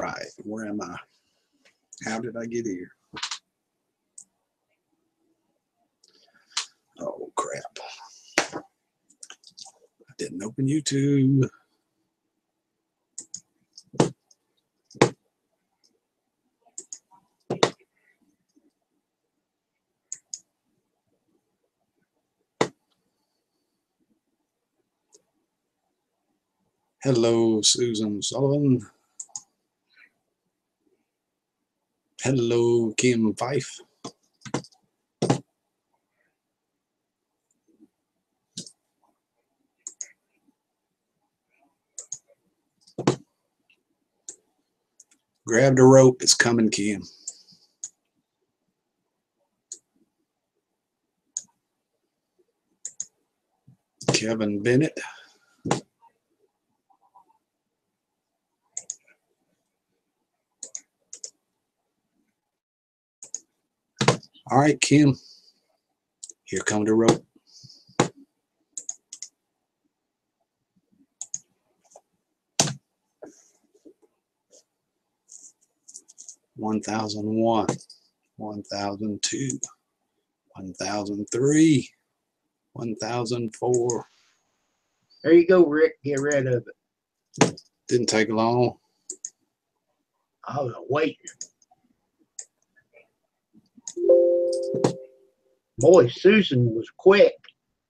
Right, where am I? How did I get here? Oh, crap. I didn't open YouTube. Hello, Susan Sullivan. Hello, Kim Fife. Grab the rope, it's coming, Kim. Kevin Bennett. All right, Kim. Here come the rope. $1,001, 1,002, 1,003, 1,004. There you go, Rick. Get rid of it. Didn't take long. I was waiting. Boy, Susan was quick.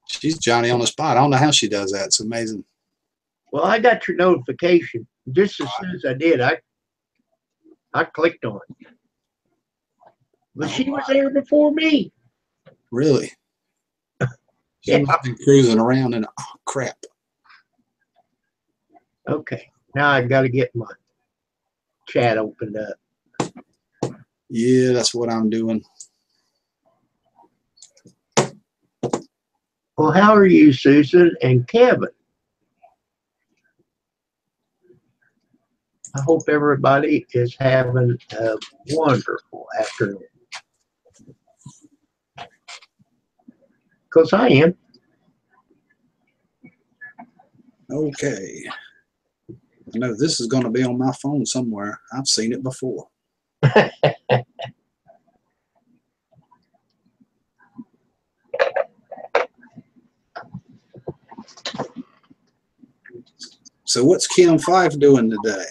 She's Johnny on the spot. I don't know how she does that. It's amazing. Well, I got your notification. Just as soon as I did, I clicked on it. But she was there before me. Really? She Yeah. must have been cruising around and oh crap. Okay. Now I got to get my chat opened up. Yeah, that's what I'm doing. Well, how are you, Susan and Kevin? I hope everybody is having a wonderful afternoon. Because I am. Okay. I know this is going to be on my phone somewhere. I've seen it before. So what's Kim Fife doing today?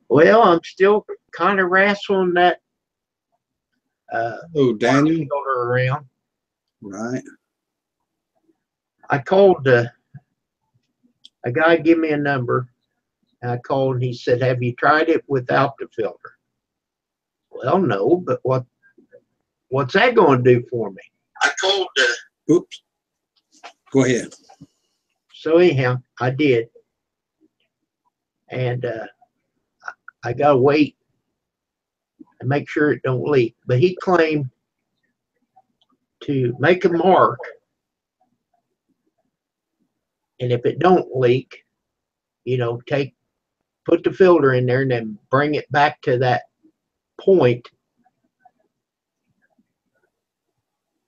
Well, I'm still kind of wrestling that Oh, Daniel. shoulder around. Right. I called a guy give me a number. And I called and he said, "Have you tried it without the filter?" Well, no, but what's that going to do for me? I called Oops. Go ahead. So anyhow, I did. And I got to wait and make sure it don't leak. But he claimed to make a mark. And if it don't leak, you know, put the filter in there and then bring it back to that point.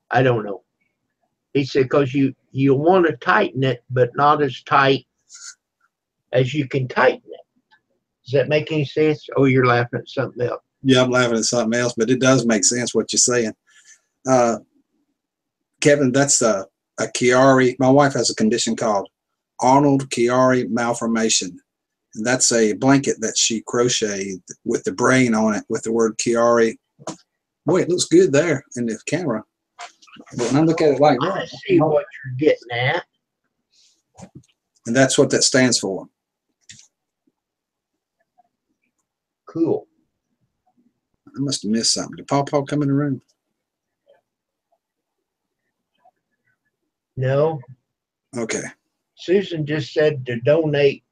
I don't know. He said, because you want to tighten it, but not as tight as you can tighten it. Does that make any sense? Oh, you're laughing at something else. Yeah, I'm laughing at something else, but it does make sense what you're saying. Kevin, that's a Chiari. My wife has a condition called Arnold-Chiari malformation. And that's a blanket that she crocheted with the brain on it with the word Chiari. Boy, it looks good there in the camera. But when I look at it like I that, see what you're getting at. and that's what that stands for. Cool. I must have missed something. Did Paw come in the room? No. Okay. Susan just said to donate.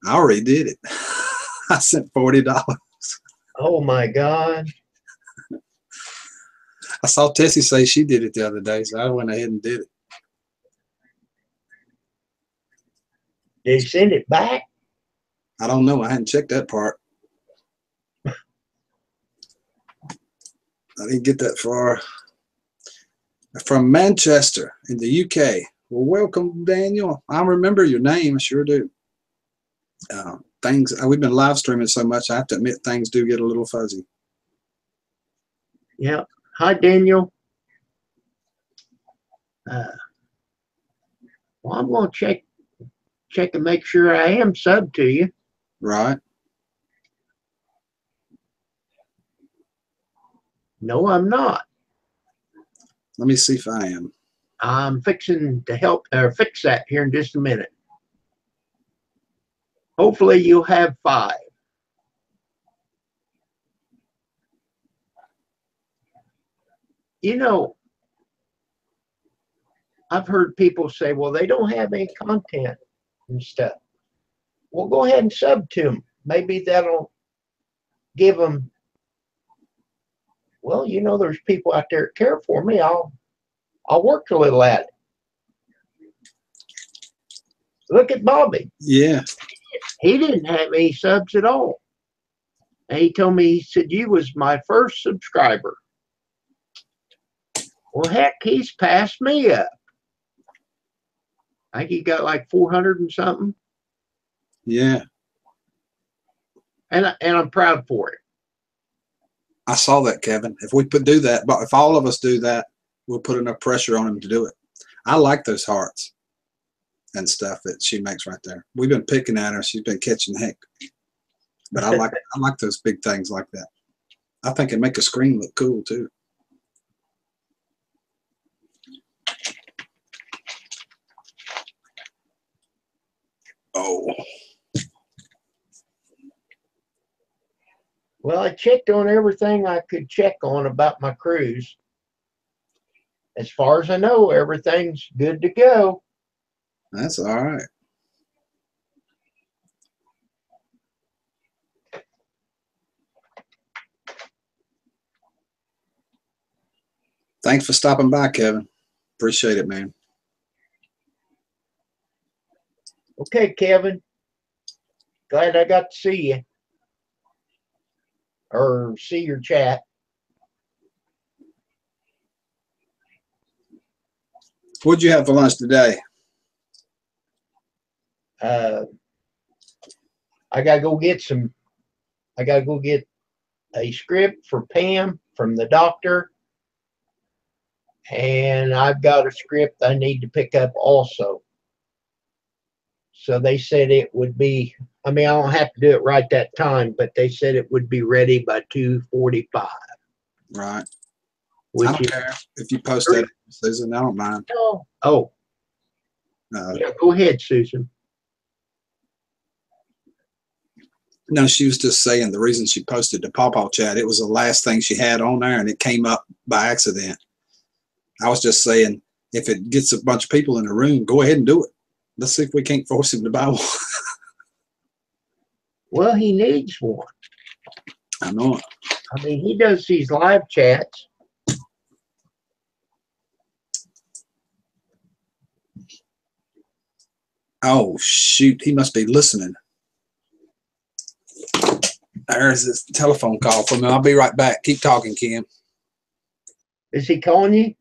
I already did it. I sent $40. Oh my God. I saw Tessie say she did it the other day, so I went ahead and did it. Did he send it back? I don't know. I hadn't checked that part. I didn't get that far. From Manchester in the UK. Well, welcome, Daniel. I remember your name. I sure do. things, we've been live streaming so much, I have to admit things do get a little fuzzy. Yeah. Hi, Daniel. Well, I'm going to check and make sure I am subbed to you. Right. No, I'm not. Let me see if I am. I'm fixing to help fix that here in just a minute. Hopefully you'll have 5. You know, I've heard people say, well, they don't have any content and stuff. Well, go ahead and sub to them. Maybe that'll give them, well, you know, there's people out there that care for me. I'll work a little at it. Look at Bobby. Yeah. He didn't have any subs at all. And he told me, he said, you was my first subscriber. Well, heck, he's passed me up. I think he got like 400 and something. Yeah. And I'm proud for it. I saw that, Kevin. If we could do that, but if all of us do that, we'll put enough pressure on him to do it. I like those hearts and stuff that she makes right there. We've been picking at her. She's been catching heck. But I like those big things like that. I think it make a screen look cool too. Oh. Well, I checked on everything I could check on about my cruise. As far as I know, everything's good to go. That's all right. Thanks for stopping by, Kevin. Appreciate it, man. Okay, Kevin. Glad I got to see you. Or see your chat. What'd you have for lunch today? I gotta go get a script for Pam from the doctor. And I've got a script I need to pick up also. So they said it would be, I mean, I don't have to do it right that time, but they said it would be ready by 2:45. Right. Which I don't care if you post that, Susan. I don't mind. Oh. Yeah, go ahead, Susan. No, she was just saying the reason she posted the Pawpaw Chat, it was the last thing she had on there and it came up by accident. I was just saying, if it gets a bunch of people in the room, go ahead and do it. Let's see if we can't force him to buy one. Well, he needs one. I know it. I mean, he does these live chats. Oh, shoot. He must be listening. There's this telephone call from him. I'll be right back. Keep talking, Kim. Is he calling you?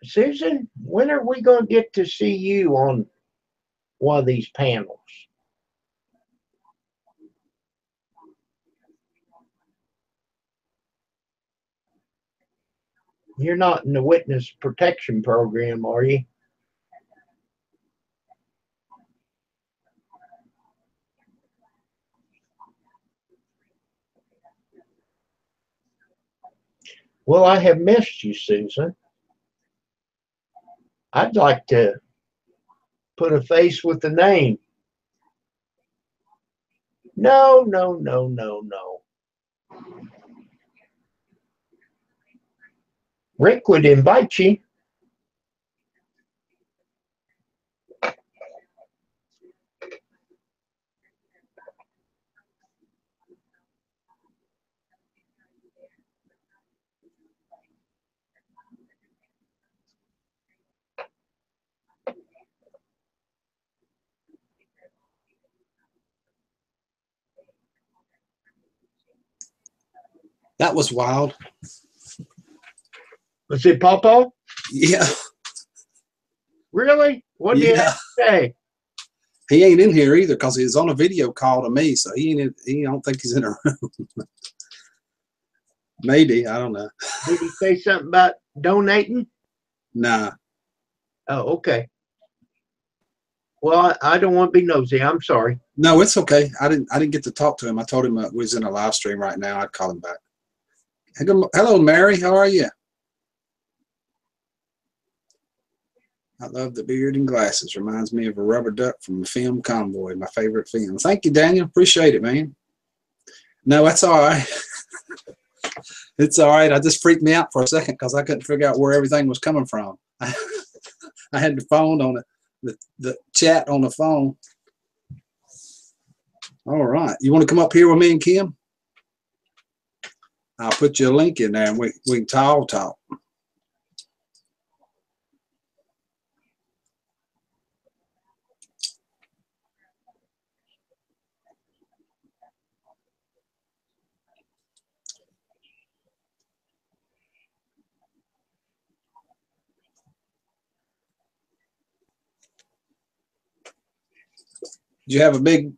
Susan, when are we going to get to see you on one of these panels? You're not in the witness protection program, are you? Well, I have missed you, Susan. I'd like to put a face with the name. No. Rick would invite you. That was wild. Was it Pawpaw? Yeah. Really? What did you have to say? He ain't in here either because he was on a video call to me, so he don't think he's in a room. Maybe, I don't know. Did he say something about donating? Nah. Oh, okay. Well, I don't want to be nosy. I'm sorry. No, it's okay. I didn't get to talk to him. I told him we was in a live stream right now. I'd call him back. Hello, Mary. How are you? I love the beard and glasses. Reminds me of a rubber duck from the film Convoy, my favorite film. Thank you, Daniel. Appreciate it, man. No, that's all right. It's all right. I just freaked me out for a second because I couldn't figure out where everything was coming from. I had the phone on it, the chat on the phone. All right. You want to come up here with me and Kim? I'll put you a link in there and we can talk. Did you have a big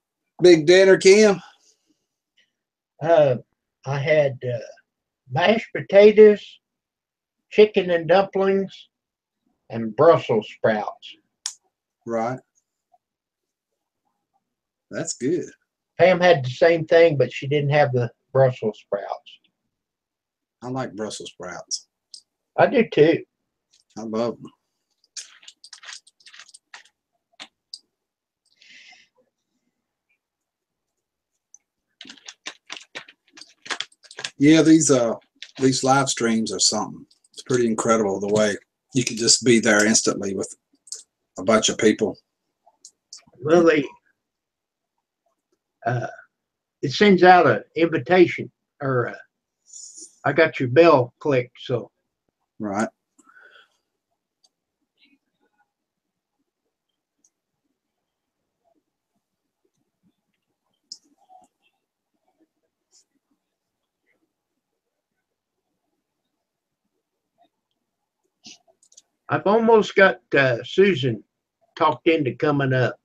dinner, Kim? I had mashed potatoes, chicken and dumplings, and Brussels sprouts. Right. That's good. Pam had the same thing, but she didn't have the Brussels sprouts. I like Brussels sprouts. I do too. I love them. Yeah, these live streams are something. It's pretty incredible the way you can just be there instantly with a bunch of people. Well, it sends out an invitation, or I got your bell clicked, so. Right. I've almost got Susan talked into coming up.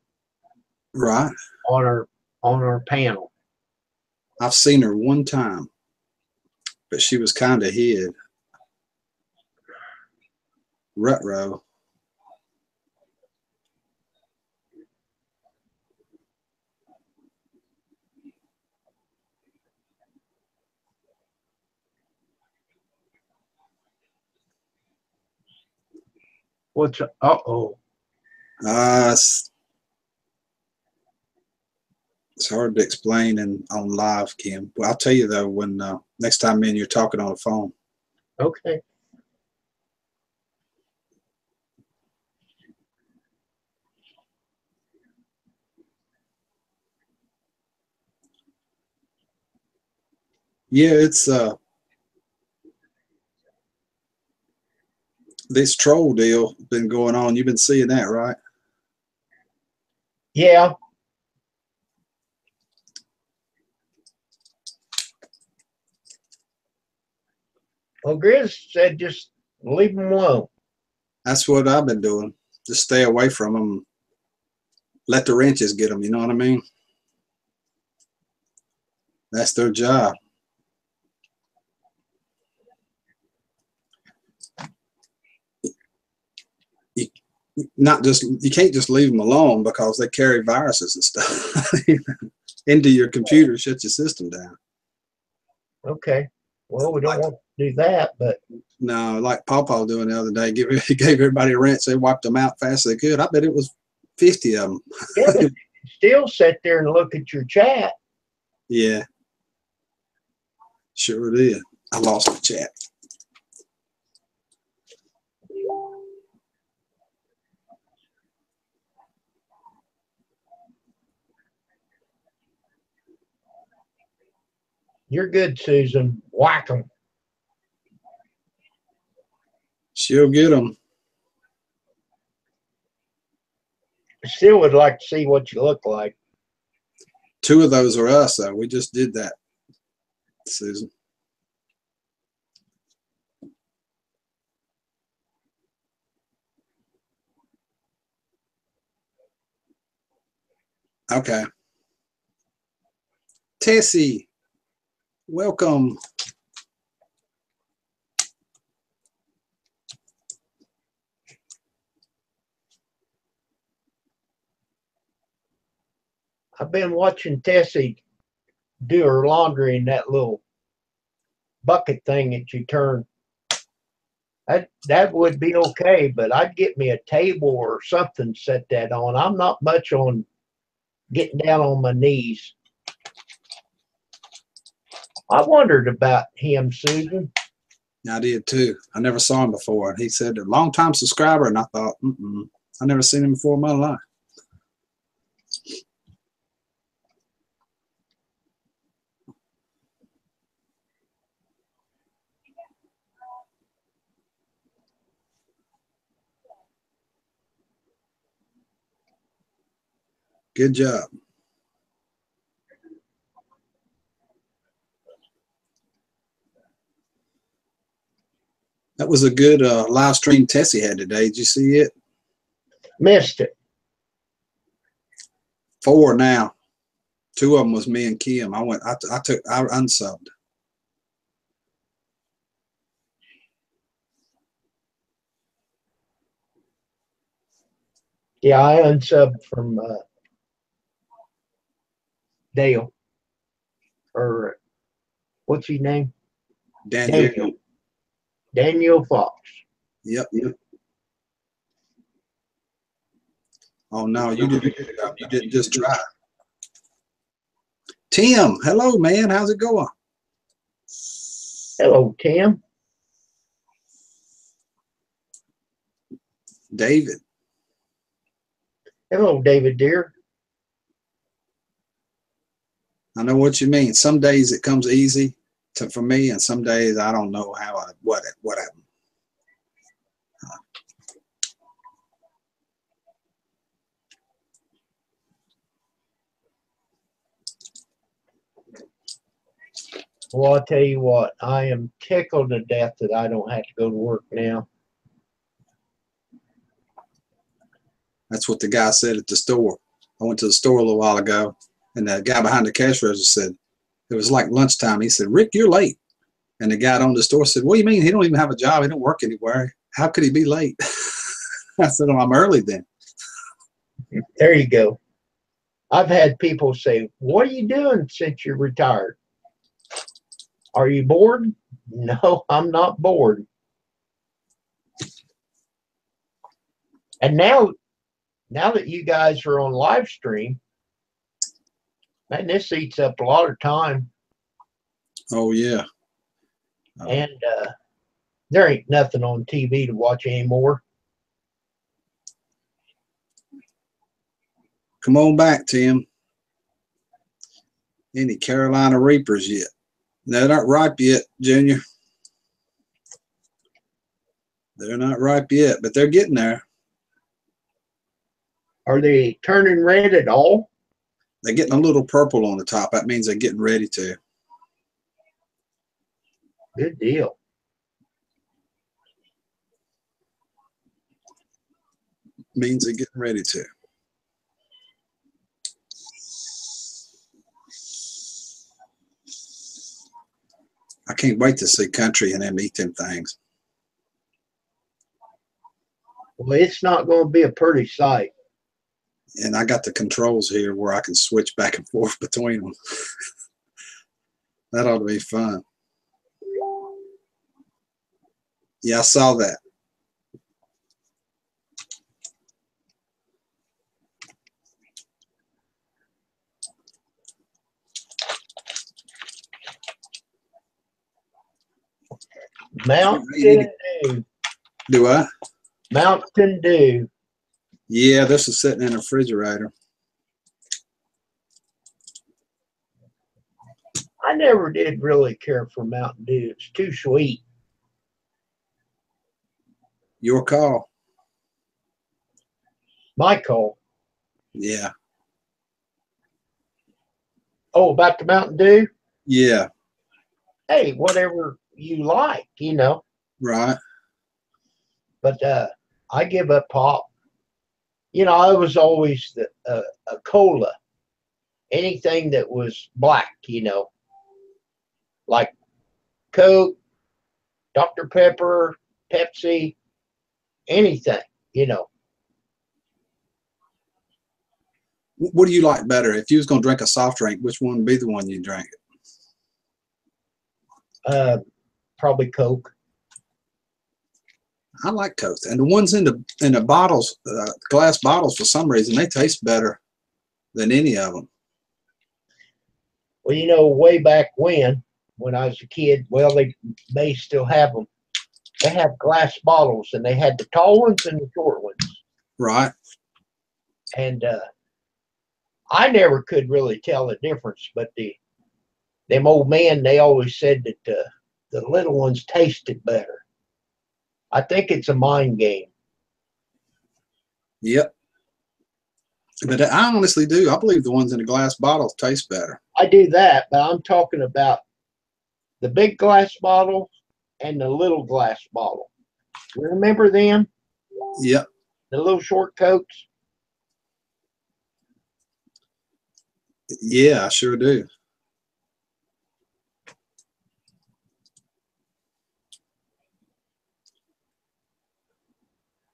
Right. On our panel. I've seen her one time, but she was kind of hid. Rutro. What's it's hard to explain on live, Kim. Well, I'll tell you though when next time me and you're talking on the phone. Okay. Yeah, it's this troll deal been going on. You've been seeing that, right? Yeah. Well, Grizz said just leave them alone. That's what I've been doing. Just stay away from them. Let the wrenches get them. You know what I mean? That's their job. You can't just leave them alone because they carry viruses and stuff into your computer, shut your system down. Okay. Well, we don't want to do that, but no, like Pawpaw doing the other day, he gave everybody a wrench. They wiped them out fast as they could. I bet it was 50 of them. Yeah, but still sit there and look at your chat. Yeah, sure did. I lost the chat. You're good, Susan. Whack 'em. She'll get them. Still would like to see what you look like. 2 of those are us, though. We just did that, Susan. Okay. Tessie, welcome. I've been watching Tessie do her laundry in that little bucket thing that you turn. That would be okay, but I'd get me a table or something to set that on. I'm not much on getting down on my knees. I wondered about him, Susan. I did too. I never saw him before. He said a long-time subscriber, and I thought, I never seen him before in my life. Good job. That was a good live stream Tessie had today. Did you see it? Missed it. 4 now. 2 of them was me and Kim. I unsubbed. Yeah, I unsubbed from Dale. Or what's his name? Daniel. Daniel Fox. Yep. Oh no, you didn't. You didn't just try. Tim, hello, man. How's it going? Hello, Tim. David. Hello, David dear. I know what you mean. Some days it comes easy for me, and some days I don't know what happened. Well, I'll tell you what, I am tickled to death that I don't have to go to work now. That's what the guy said at the store. I went to the store a little while ago, and the guy behind the cash register said, it was like lunchtime. He said, Rick, you're late. And the guy at the store said, what do you mean? He don't even have a job. He don't work anywhere. How could he be late? I said, well, I'm early then. There you go. I've had people say, what are you doing since you're retired? Are you bored? No, I'm not bored. And now that you guys are on live stream, man, this eats up a lot of time. Oh, yeah. And there ain't nothing on TV to watch anymore. Come on back, Tim. Any Carolina Reapers yet? No, they're not ripe yet, Junior. They're not ripe yet, but they're getting there. Are they turning red at all? They're getting a little purple on the top. That means they're getting ready to. Good deal. Means they're getting ready to. I can't wait to see Country and them eat them things. Well, it's not going to be a pretty sight. And I got the controls here where I can switch back and forth between them. That ought to be fun. Yeah, I saw that. Mountain Dew. Do I? Mountain Dew. Yeah, this is sitting in a refrigerator. I never did really care for Mountain Dew. It's too sweet. Your call. My call. Yeah. Oh, about the Mountain Dew? Yeah. Hey, whatever you like, you know. Right. But I give up pop. You know, I was always a cola. Anything that was black, you know, like Coke, Dr. Pepper, Pepsi, anything, you know. What do you like better? If you was going to drink a soft drink, which one would be the one you drank? Probably Coke. I like Coke, and the ones in the bottles, glass bottles, for some reason they taste better than any of them. Well, you know, way back when I was a kid, well, they may still have them. They have glass bottles, and they had the tall ones and the short ones. Right. And I never could really tell the difference, but them old men, they always said that the little ones tasted better. I think it's a mind game. Yep. But I honestly do. I believe the ones in the glass bottles taste better. I do that, but I'm talking about the big glass bottle and the little glass bottle. You remember them? Yep. The little short Cokes? Yeah, I sure do.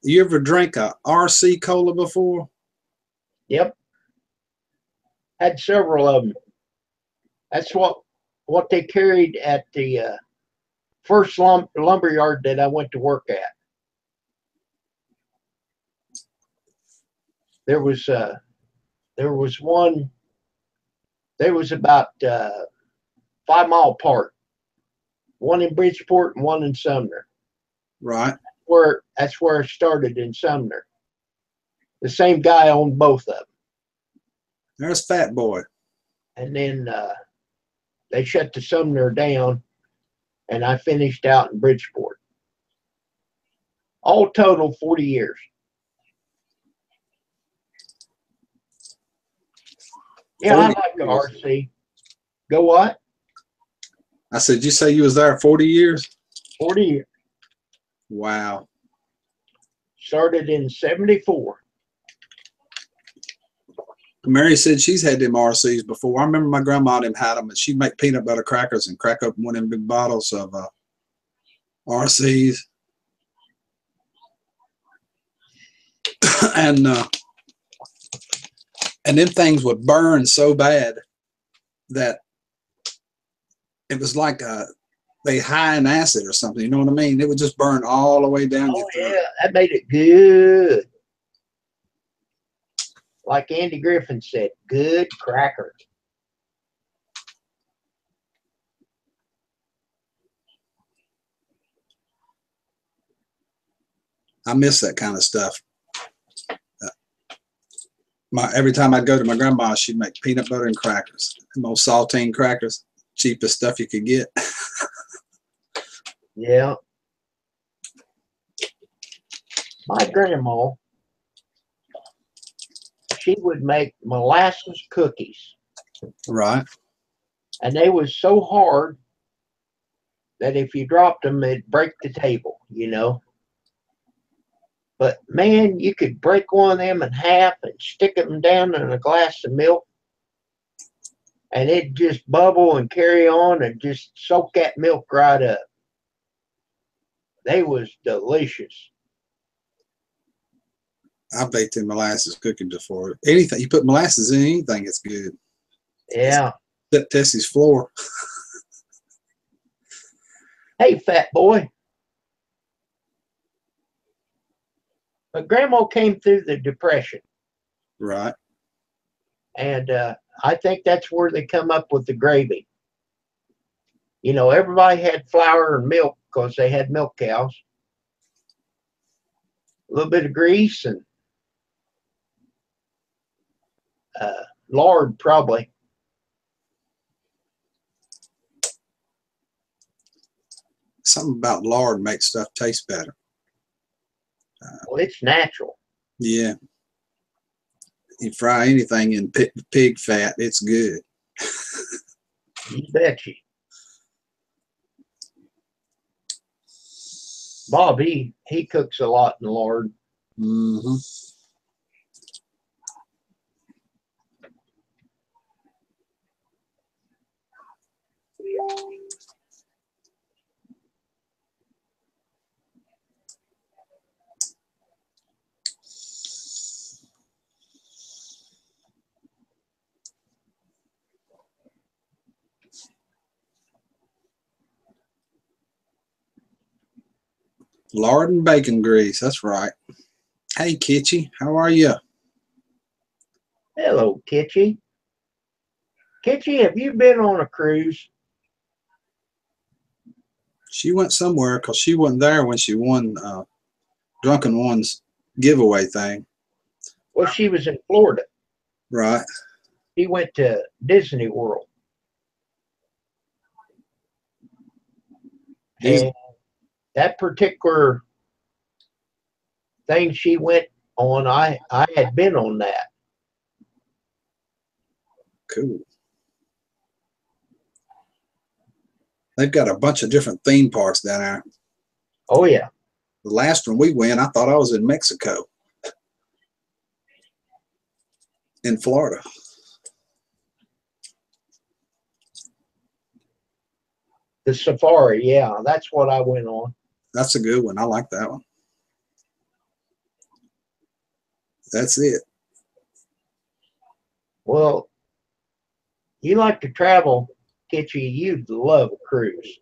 You ever drank a RC cola before? Yep. Had several of them. That's what they carried at the first lumber yard that I went to work at. There was one. There was about 5 mile apart. One in Bridgeport and one in Sumner. Right. That's where it started, in Sumner. The same guy owned both of them. There's Fat Boy. And then they shut the Sumner down, and I finished out in Bridgeport. All total 40 years. Yeah, I like the RC. Go what? I said, you say you was there 40 years? 40 years. Wow. Started in 74. Mary said she's had them RCs before. I remember my grandma them had them, and she'd make peanut butter crackers and crack open one of them big bottles of RCs. and them things would burn so bad that it was like they high in acid or something. You know what I mean? It would just burn all the way down your throat. Yeah, that made it good. Like Andy Griffin said, good cracker. I miss that kind of stuff. Every time I'd go to my grandma, she'd make peanut butter and crackers. The most saltine crackers, cheapest stuff you could get. Yeah. My grandma, she would make molasses cookies. Right. And they was so hard that if you dropped them, it'd break the table, you know. But man, you could break one of them in half and stick them down in a glass of milk, and it'd just bubble and carry on and just soak that milk right up. They was delicious. I baked in molasses cookies before. Anything you put molasses in, anything, it's good. Yeah. Except Tessie's floor. Hey, fat boy. But Grandma came through the Depression. Right. And I think that's where they come up with the gravy. You know, everybody had flour and milk because they had milk cows. A little bit of grease and lard, probably. something about lard makes stuff taste better. Well, it's natural. Yeah. You fry anything in pig fat, it's good. You bet you. Bob, he cooks a lot in lard. Mm-hmm. Lard and bacon grease, that's right. Hey, Kitchy, how are you? Hello, Kitchy. Kitchy, have you been on a cruise? She went somewhere because she wasn't there when she won Drunken One's giveaway thing. Well, she was in Florida. Right. She went to Disney World. And that particular thing she went on, I had been on that. Cool. They've got a bunch of different theme parks down there. Oh, yeah. The last one we went, I thought I was in Mexico. In Florida. The safari, yeah, that's what I went on. That's a good one. I like that one. That's it. Well, you like to travel, Kitchy. You'd love a cruise.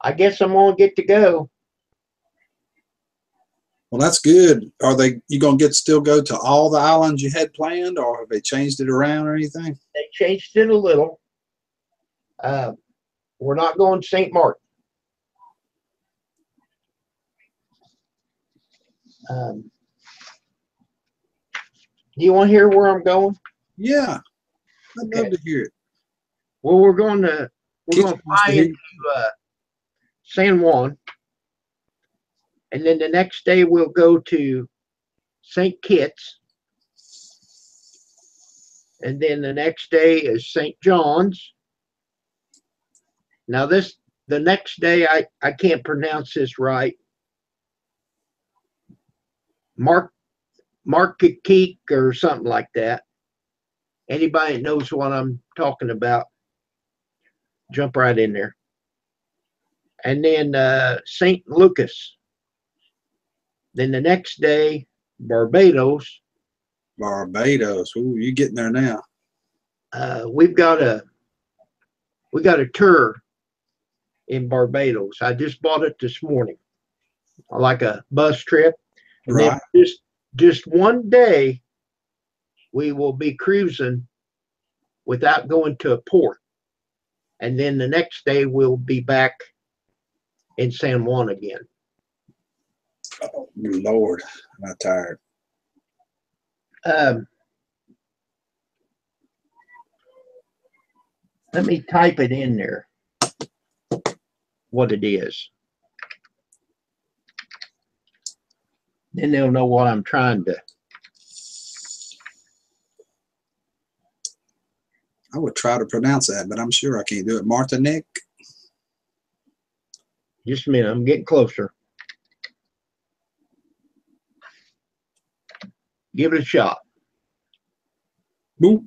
I guess I'm gonna get to go. Well, that's good. Are you gonna still go to all the islands you had planned, or have they changed it around or anything? They changed it a little. We're not going to St. Martin. Do you want to hear where I'm going? Yeah, I'd Okay. love to hear it. Well, we're going to fly into San Juan, and then the next day we'll go to St. Kitts, and then the next day is St. John's. Now the next day I can't pronounce this right. Markekeek or something like that. Anybody that knows what I'm talking about, jump right in there. And then St. Lucas. Then the next day, Barbados. Barbados. Ooh, you getting there now? We got a tour in Barbados. I just bought it this morning, like a bus trip. And Right. then just one day, we will be cruising without going to a port. And then the next day, we'll be back in San Juan again. Oh, Lord, I'm not tired. Let me type it in there, what it is. Then they'll know what I'm trying to. I would try to pronounce that, but I'm sure I can't do it. Martinique. Just a minute, I'm getting closer. Give it a shot. Boop.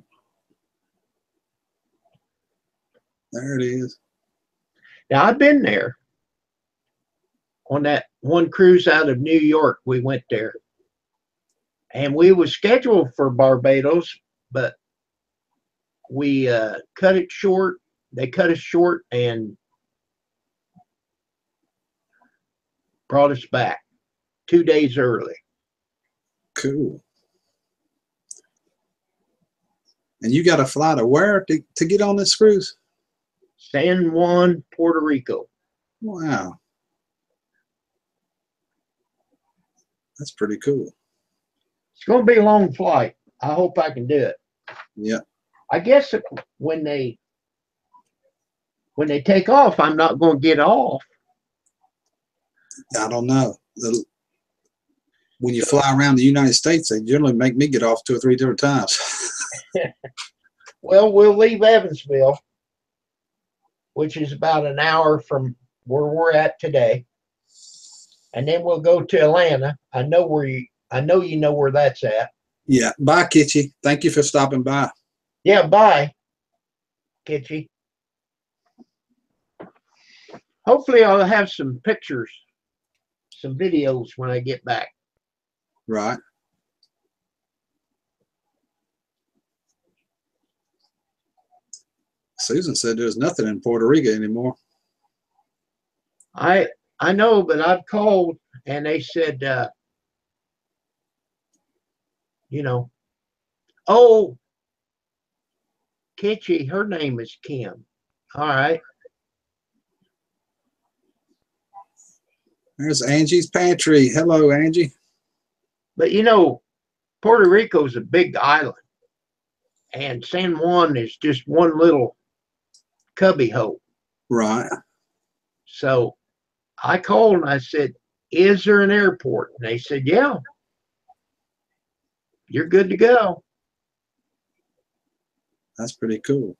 There it is. Now, I've been there. On that one cruise out of New York, we went there. And we were scheduled for Barbados, but we cut it short. They cut us short and brought us back 2 days early. Cool. And you got to fly to where to get on this cruise? San Juan, Puerto Rico. Wow. That's pretty cool. It's going to be a long flight. I hope I can do it. Yeah. I guess when they when they take off, I'm not going to get off. I don't know. When you fly around the United States, they generally make me get off 2 or 3 different times. Well, we'll leave Evansville, which is about an hour from where we're at today, and then we'll go to Atlanta. I know you know where that's at. Yeah. Bye, Kitchy. Thank you for stopping by. Yeah, bye, Kitchy. Hopefully, I'll have some pictures, some videos when I get back. Right. Susan said there's nothing in Puerto Rico anymore. I know, but I've called and they said, oh, Kitchy, her name is Kim. All right. There's Angie's Pantry. Hello, Angie. But Puerto Rico's a big island, and San Juan is just one little cubby hole. Right. So I called and I said, is there an airport? And they said, yeah, you're good to go. That's pretty cool.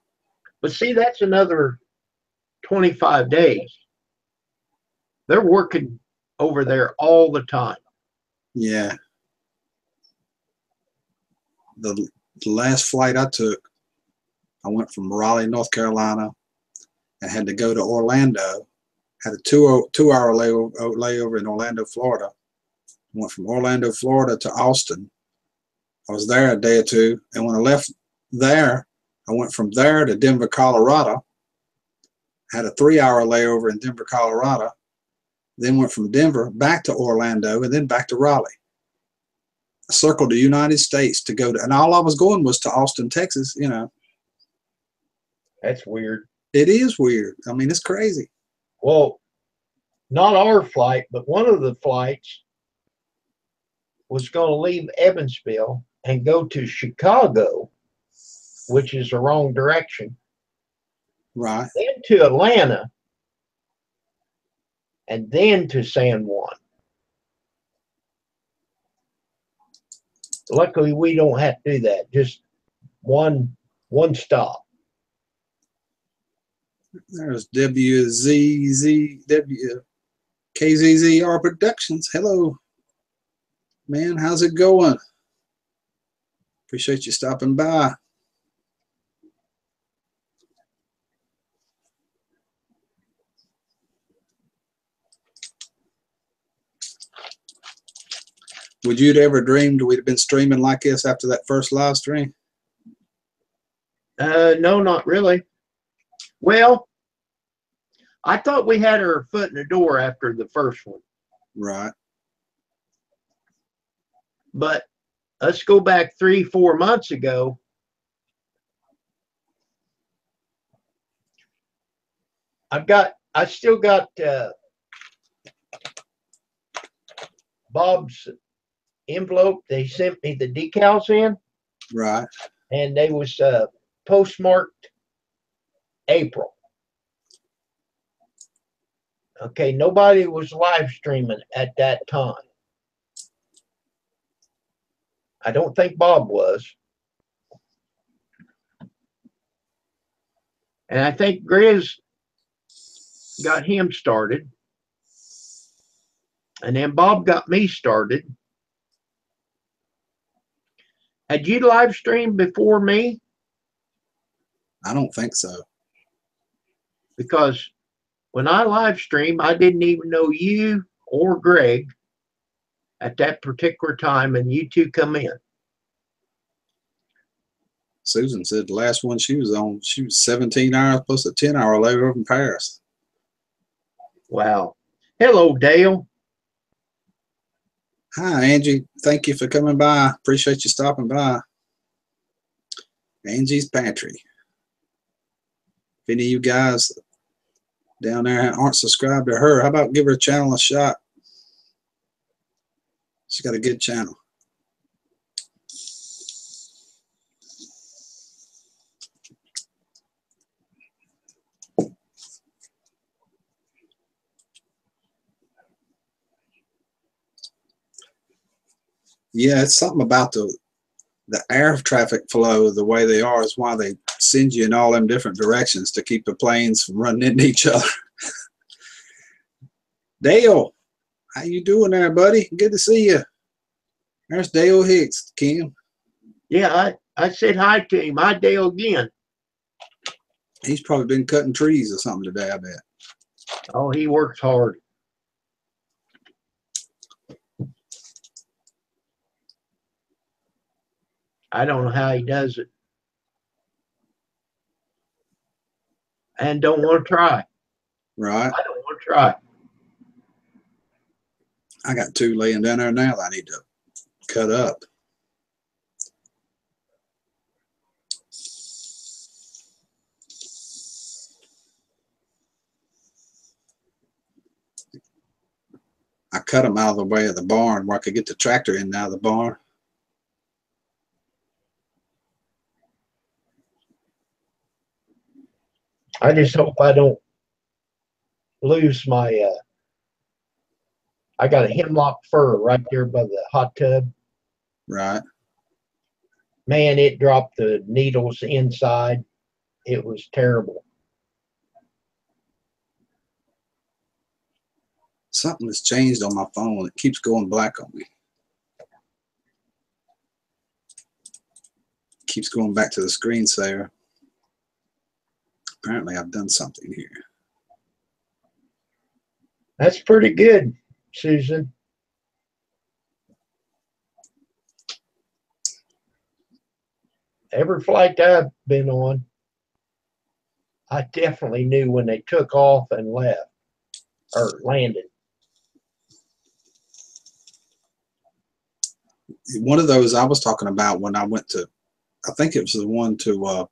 But see, that's another 25 days. They're working over there all the time. Yeah. The last flight I took, I went from Raleigh, North Carolina, and had to go to Orlando. Had a two-hour layover in Orlando, Florida. Went from Orlando, Florida to Austin. I was there a day or two, and when I left there, I went from there to Denver, Colorado. Had a 3-hour layover in Denver, Colorado. Then went from Denver back to Orlando, and then back to Raleigh. I circled the United States to go to, and all I was going was to Austin, Texas. That's weird. It is weird. I mean, it's crazy. Well, not our flight, but one of the flights was going to leave Evansville and go to Chicago, which is the wrong direction. Right. Then to Atlanta, and then to San Juan. Luckily, we don't have to do that. Just one stop. There's KZZR Productions. Hello, man. How's it going? Appreciate you stopping by. Would you'd ever dreamed we'd have been streaming like this after that first live stream? No, not really. Well, I thought we had our foot in the door after the first one. Right. But let's go back 3-4 months ago. I still got Bob's envelope. They sent me the decals in. Right. And they was postmarked April. Okay, nobody was live streaming at that time. I don't think Bob was. And I think Grizz got him started. And then Bob got me started. Had you live streamed before me? I don't think so. Because when I live stream, I didn't even know you or Greg at that particular time, and you two come in. Susan said the last one she was on, she was 17 hours plus a 10-hour layover from Paris. Wow. Hello, Dale. Hi, Angie. Thank you for coming by. Appreciate you stopping by. Angie's Pantry. If any of you guys down there aren't subscribed to her, how about give her channel a shot? She's got a good channel. Yeah, it's something about the air traffic flow, the way they are, is why they send you in all them different directions to keep the planes from running into each other. Dale, how you doing there, buddy? Good to see you. There's Dale Hicks, Kim. Yeah, I said hi to him. Hi, Dale, again. He's probably been cutting trees or something today, I bet. Oh, he works hard. I don't know how he does it. And don't want to try. Right. I don't want to try. I got 2 laying down there now that I need to cut up. I cut them out of the way of the barn where I could get the tractor in and out of the barn. I just hope I don't lose my, I got a hemlock fir right there by the hot tub. Right. Man, it dropped the needles inside. It was terrible. Something has changed on my phone. It keeps going black on me. Keeps going back to the screensaver. Apparently I've done something here. That's pretty good, Susan. Every flight I've been on, I definitely knew when they took off and left or landed. One of those I was talking about when I went to, I think it was the one to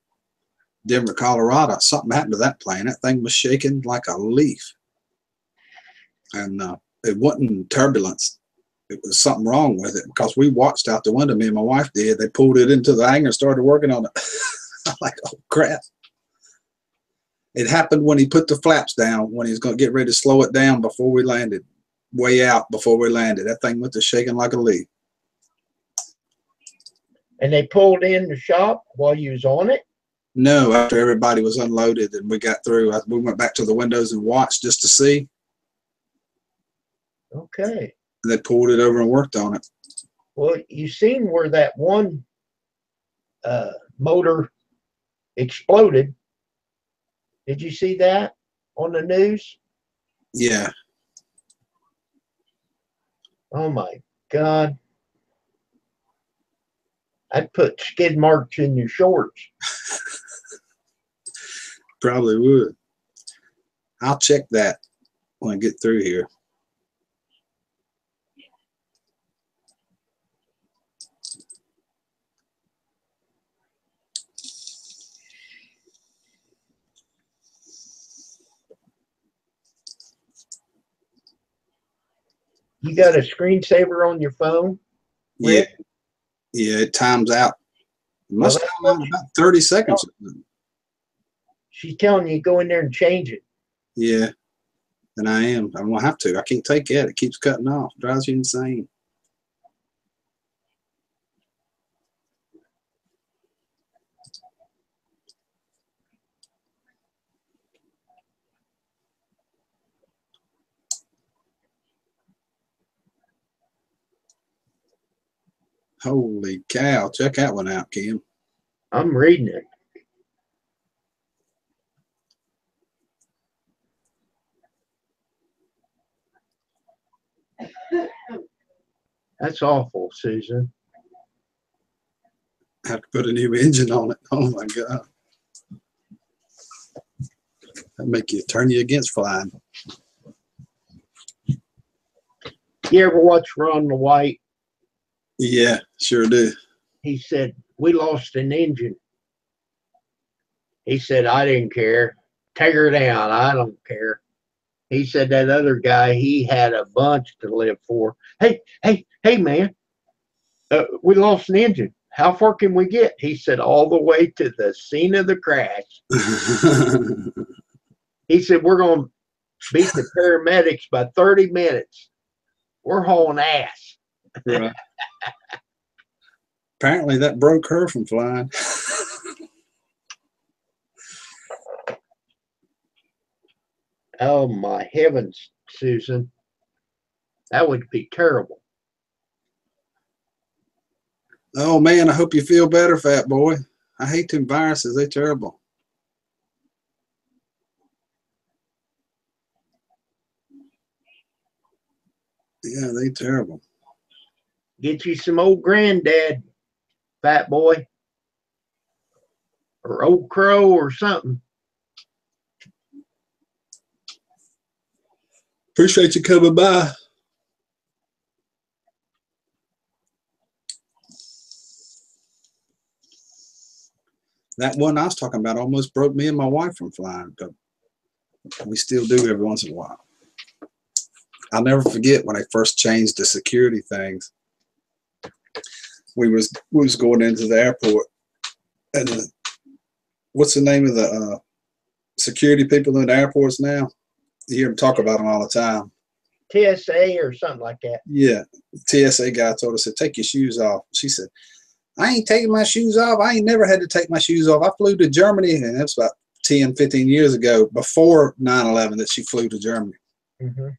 Denver, Colorado. Something happened to that plane. That thing was shaking like a leaf. And it wasn't turbulence. It was something wrong with it because we watched out the window, me and my wife did. They pulled it into the hangar and started working on it. I'm like, oh, crap. It happened when he put the flaps down, when he was going to get ready to slow it down before we landed, way out before we landed. That thing went to shaking like a leaf. And they pulled in the shop while you was on it? No, after everybody was unloaded and we got through, we went back to the windows and watched just to see. Okay. And they pulled it over and worked on it. Well, you seen where that one motor exploded. Did you see that on the news? Yeah. Oh, my God. I'd put skid marks in your shorts. Probably would. I'll check that when I get through here. You got a screensaver on your phone? Rick? Yeah, it times out. It must time out in about 30 seconds. She's telling you go in there and change it. Yeah, and I am. I'm going to have to. I can't take it. It keeps cutting off. It drives you insane. Holy cow. Check that one out, Kim. I'm reading it. That's awful, Susan. I have to put a new engine on it. Oh my God. That'd make you turn you against flying. You ever watch Ron the White? Yeah, sure do. He said, we lost an engine. He said, I didn't care. Take her down. I don't care. He said that other guy, he had a bunch to live for. Hey, man, we lost an engine. How far can we get? He said, all the way to the scene of the crash. He said, we're going to beat the paramedics by 30 minutes. We're hauling ass. Right. Apparently that broke her from flying. Oh my heavens, Susan. That would be terrible. Oh man, I hope you feel better, fat boy. I hate them viruses. They're terrible. Yeah, they terrible. Get you some old granddad, fat boy. Or old crow or something. Appreciate you coming by. That one I was talking about almost broke me and my wife from flying, but we still do every once in a while. I'll never forget when I first changed the security things. We was going into the airport, and what's the name of the security people in the airports now? You hear them talk about them all the time. TSA or something like that. Yeah, TSA guy told us to take your shoes off. She said, I ain't taking my shoes off. I ain't never had to take my shoes off. I flew to Germany, and that's about 10, 15 years ago, before 9/11, that she flew to Germany. Mm-hmm.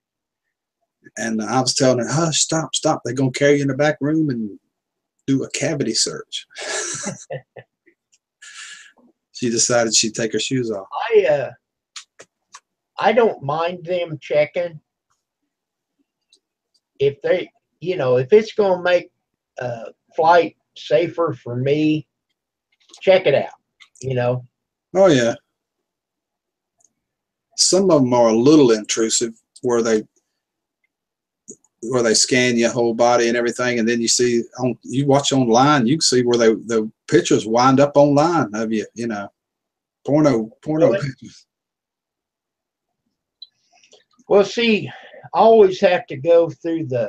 And I was telling her, hush, stop. They're going to carry you in the back room and do a cavity search. She decided she'd take her shoes off. I don't mind them checking if they, if it's going to make flight safer for me, check it out, Oh, yeah. Some of them are a little intrusive where they scan your whole body and everything, and then you watch online, you can see where the pictures wind up online of you, porno Really? pictures. Well, see, I always have to go through the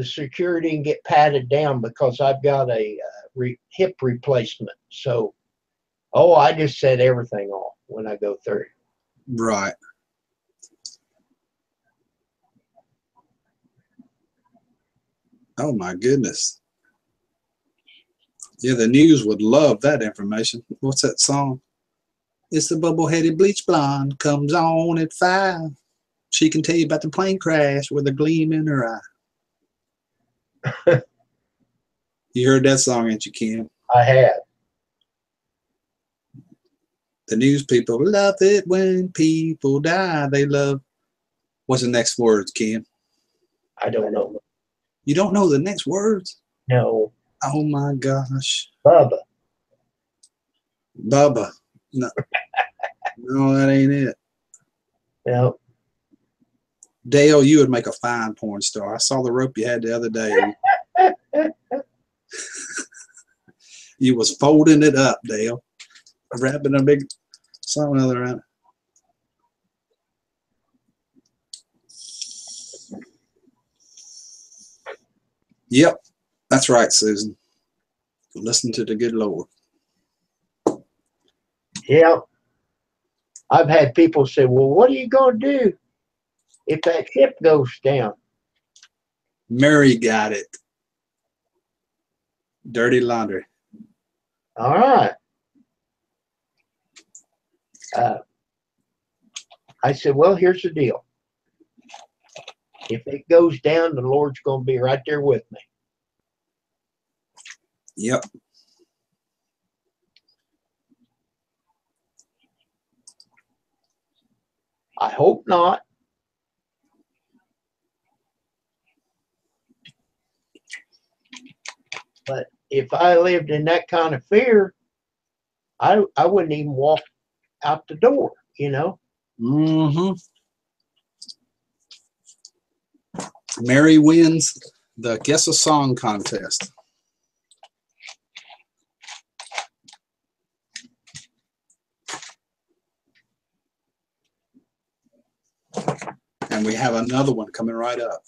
security and get patted down because I've got a hip replacement. So, I just set everything off when I go through. Right. Oh my goodness. Yeah, the news would love that information. What's that song? It's the bubble-headed bleach blonde comes on at 5. She can tell you about the plane crash with a gleam in her eye. You heard that song, ain't you, Kim? I have. The news people love it when people die. They love. What's the next words, Kim? I don't know. You don't know the next words? No. Oh my gosh. Bubba. Bubba. No, no, that ain't it. No. Dale, you would make a fine porn star. I saw the rope you had the other day. You was folding it up, Dale. Wrapping a big something other around it. Yep, that's right, Susan. Listen to the good Lord. Yeah. I've had people say, well, what are you going to do if that ship goes down? Mary got it. Dirty laundry. All right. I said, well, here's the deal. If it goes down, the Lord's going to be right there with me. Yep. I hope not. But if I lived in that kind of fear, I wouldn't even walk out the door, Mm-hmm. Mary wins the Guess a Song contest. And we have another one coming right up.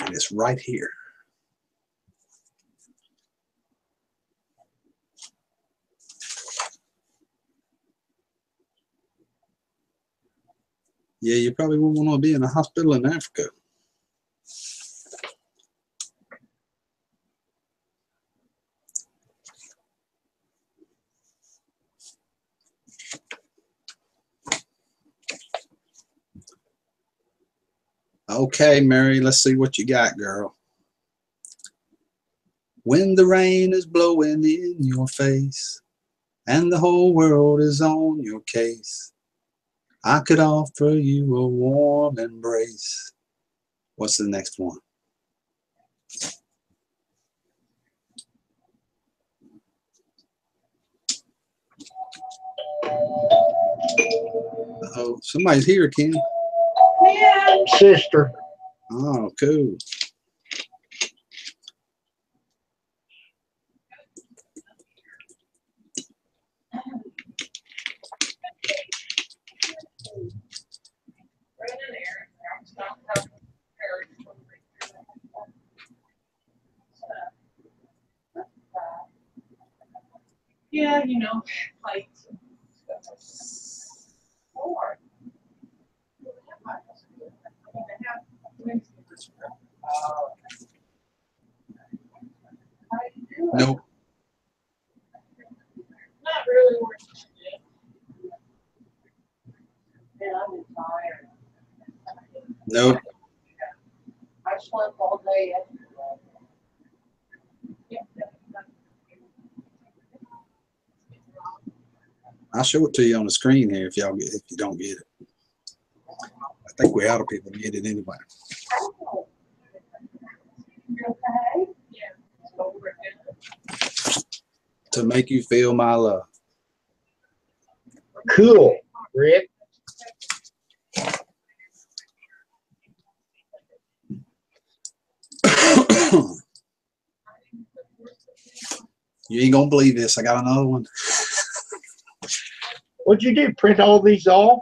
And it's right here. Yeah, you probably wouldn't want to be in a hospital in Africa. Okay, Mary, let's see what you got, girl. When the rain is blowing in your face and the whole world is on your case, I could offer you a warm embrace. What's the next one? Uh-oh, somebody's here, Ken. Sister. Oh, cool. Yeah, you know, like. Nope. Not really working yet. Yeah, I'm tired. Nope. I slept all day yesterday. I'll show it to you on the screen here if y'all if you don't get it. I think we ought to people get it anyway. Oh. You okay? Yeah. To make you feel my love. Cool, Rick. You ain't gonna believe this. I got another one. What'd you do? Print all these off?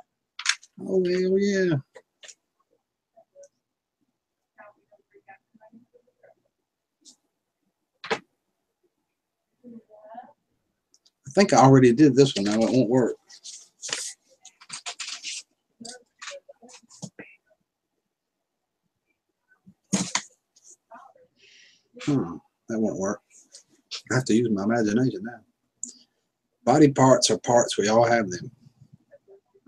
Oh, hell yeah. I think I already did this one. Now it won't work. That won't work. I have to use my imagination now. Body parts are parts. We all have them.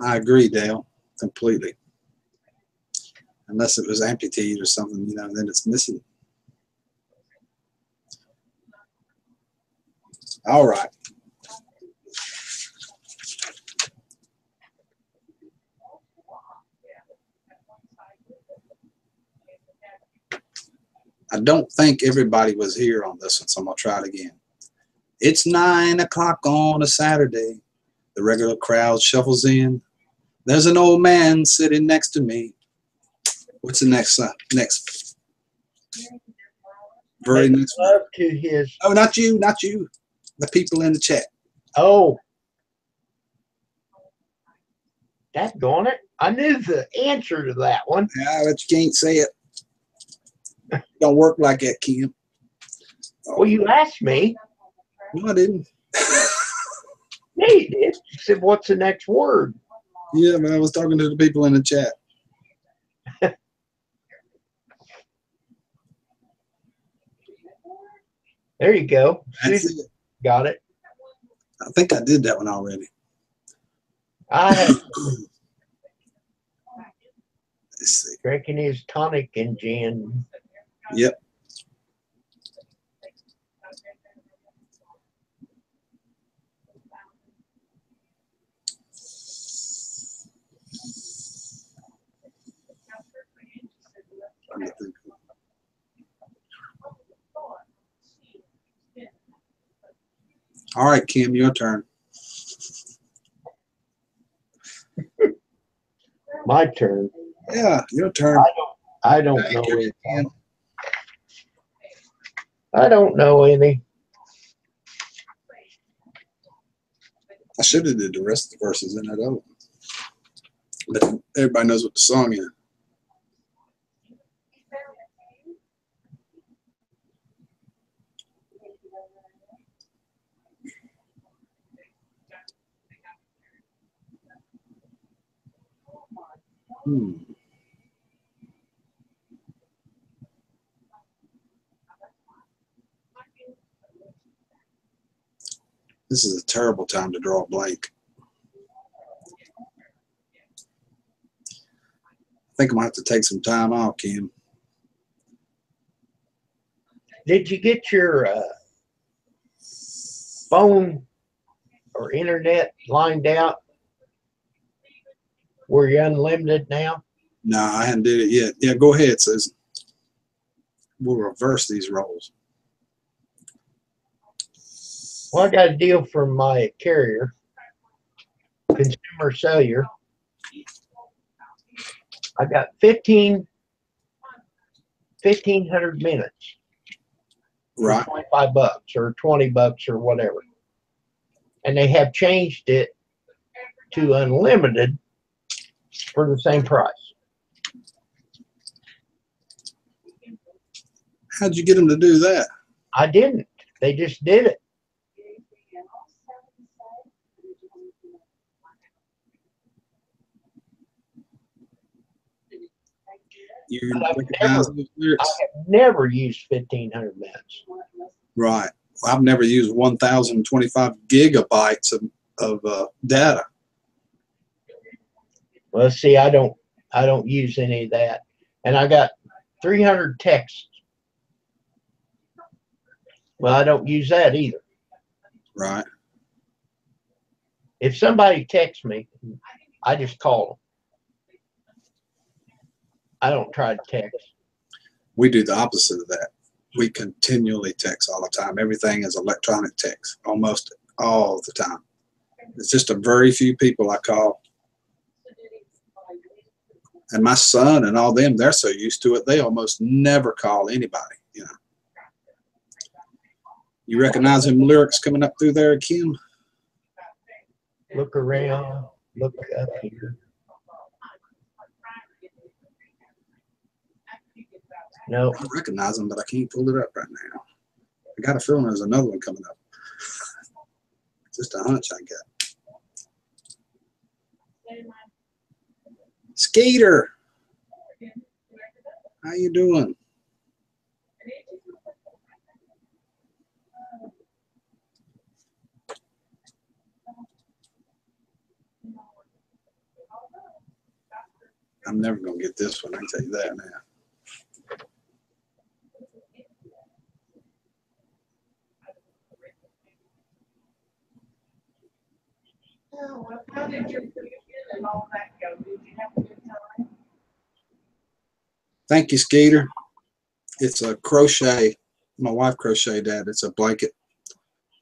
I agree, Dale, completely. Unless it was amputated or something, you know, then it's missing. All right. I don't think everybody was here on this one, so I'm going to try it again. It's 9 o'clock on a Saturday. The regular crowd shuffles in. There's an old man sitting next to me. What's the next? Very next one. Love to his. Oh, not you, not you. The people in the chat. Oh. Daggone it. I knew the answer to that one. Yeah, but you can't say it. Don't work like that, Kim. Oh, Well, you asked me. no, I didn't. Yeah, you did. You said, what's the next word? Yeah, but I was talking to the people in the chat. There you go. That's Susan it. got it. I think I did that one already. I had Let's see. drinking his tonic and gin. Yep. All right, Kim, your turn. My turn. Yeah, your turn. I don't know Accurate, any. Kim. I don't know any. I should have did the rest of the verses in that other one. But everybody knows what the song is. Hmm. This is a terrible time to draw a blank. I think I'm gonna have to take some time off, Kim. Did you get your phone or internet lined out where you're unlimited now? No, I hadn't did it yet. Yeah, go ahead, Susan. We'll reverse these roles. Well, I got a deal from my carrier, Consumer Cellular. I got 1,500 minutes for Right. $25 or $20 or whatever. And they have changed it to unlimited for the same price. How'd you get them to do that? I didn't. They just did it. You But I've recognize those lyrics? I have never used 1,500 minutes. Right. I've never used 1,025 gigabytes of data. Well, see, I don't use any of that, and I got 300 texts. Well, I don't use that either. Right. If somebody texts me, I just call them. I don't try to text. We do the opposite of that. We continually text all the time. Everything is electronic text, almost all the time. It's just a very few people I call. And my son and all them, they're so used to it, they almost never call anybody, you know. You recognize them lyrics coming up through there, Kim? Look around, look up here. No, I recognize them, but I can't pull it up right now. I got a feeling there's another one coming up. Just a hunch I got. Skater, how you doing? I'm never gonna get this one. I can tell you that now. How did your weekend and all that go? Did you have a good time? Thank you, Skater. It's a crochet. My wife crocheted that. It's a blanket.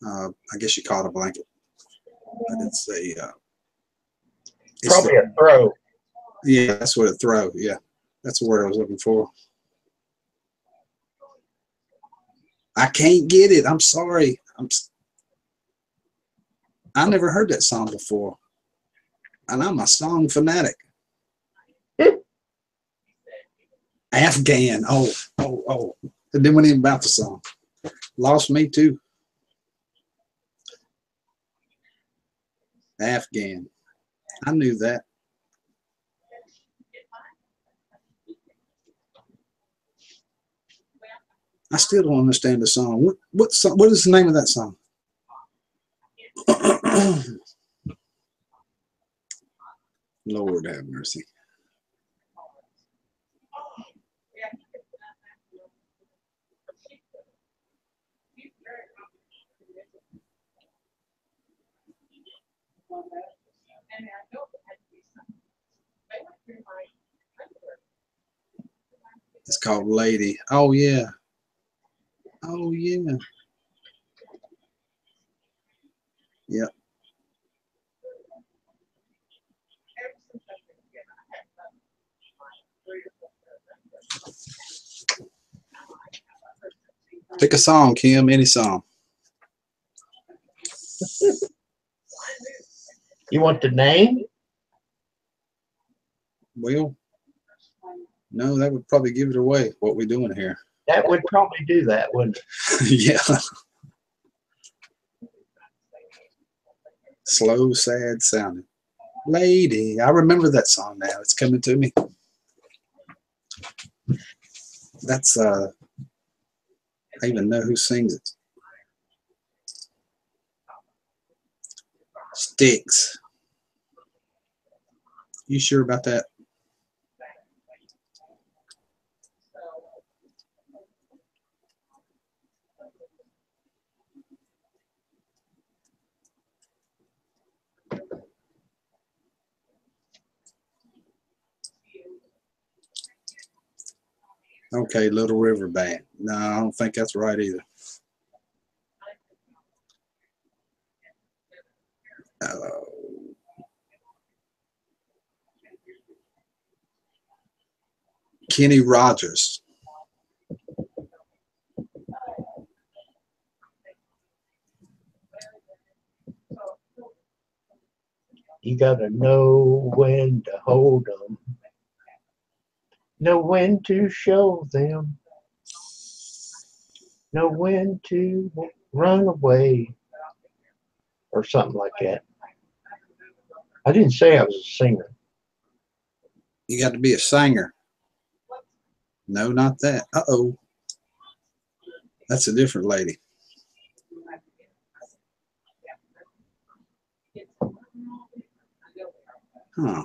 I guess you call it a blanket, but it's a. It's probably a throw. Yeah, that's what it throw. Yeah, that's the word I was looking for. I can't get it. I'm sorry. I never heard that song before, and I'm a song fanatic. Afghan. Oh. It didn't even about the song. Lost me too. Afghan. I knew that. I still don't understand the song. What is the name of that song? Lord have mercy. It's called Lady. Oh yeah. Oh yeah. Yep. Pick a song, Kim. Any song. You want the name? Well, no, that would probably give it away. What we doing here? That would probably do that, wouldn't it? Yeah. Slow, sad sounding. Lady. I remember that song now. It's coming to me. That's I even know who sings it. Styx. You sure about that? Okay, Little River Band. No, I don't think that's right either. Kenny Rogers. You gotta know when to hold them, know when to show them, know when to run away, or something like that. I didn't say I was a singer. You got to be a singer. No, not that. Uh-oh. That's a different lady. Huh.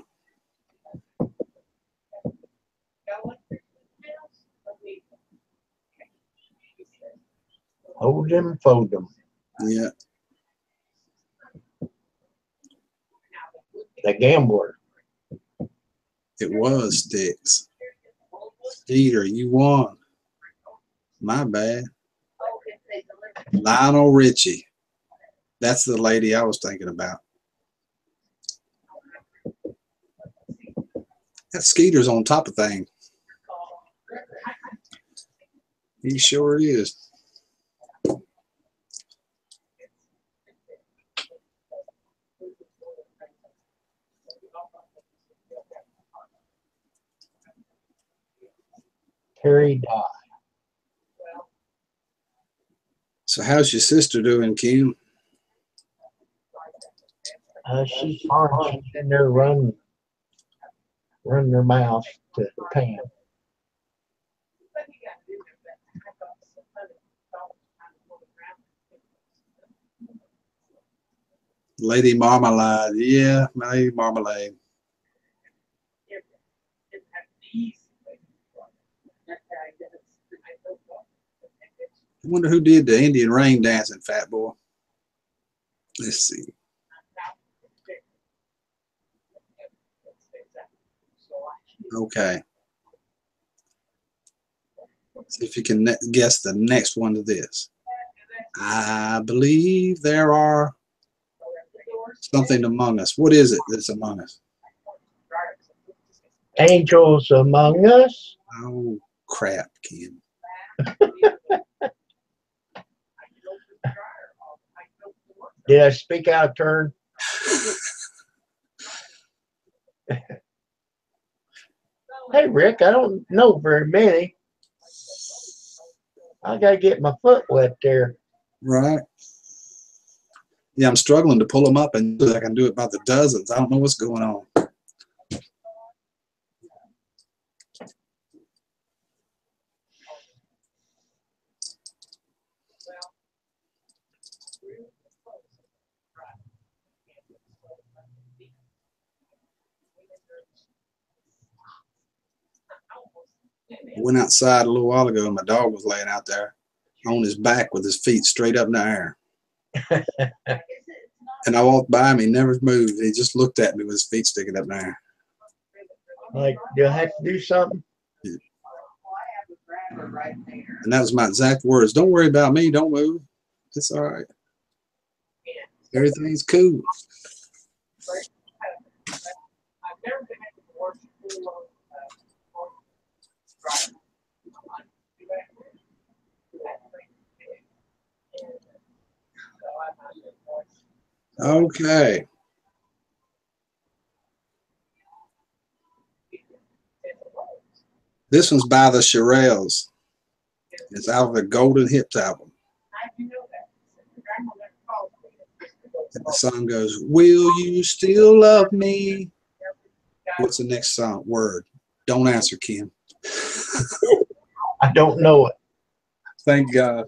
Hold them, fold them. Yeah. The Gambler. It was Styx. Skeeter, you won. My bad. Lionel Richie. That's the lady I was thinking about. That Skeeter's on top of things. He sure is. Terry Dye. So how's your sister doing, Kim? She's fine. She's in there running her mouth to Pam. Lady Marmalade. Yeah, Lady Marmalade. I wonder who did the Indian rain dancing, Fat Boy. Let's see. Okay. See if you can guess the next one to this. I believe there are something among us. What is it that's among us? Angels Among Us. Oh, crap, Kim. Did I speak out of turn? Hey, Rick, I don't know very many. I got to get my foot wet there. Right. Yeah, I'm struggling to pull them up, and I can do it by the dozens. I don't know what's going on. I went outside a little while ago, and my dog was laying out there on his back with his feet straight up in the air. And I walked by him, he never moved. He just looked at me with his feet sticking up in the air. Like, do I have to do something? Yeah. And that was my exact words. Don't worry about me. Don't move. It's all right. Everything's cool. Okay. This one's by the Shirelles. It's out of the Golden Hits album. And the song goes, will you still love me? What's the next song? Word. Don't answer, Kim. I don't know it. Thank God.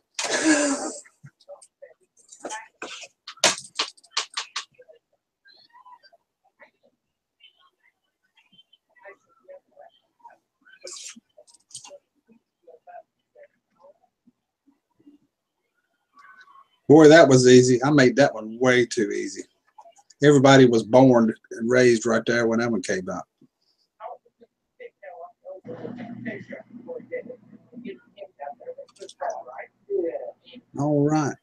Boy, that was easy. I made that one way too easy. Everybody was born and raised right there when that one came out. All right.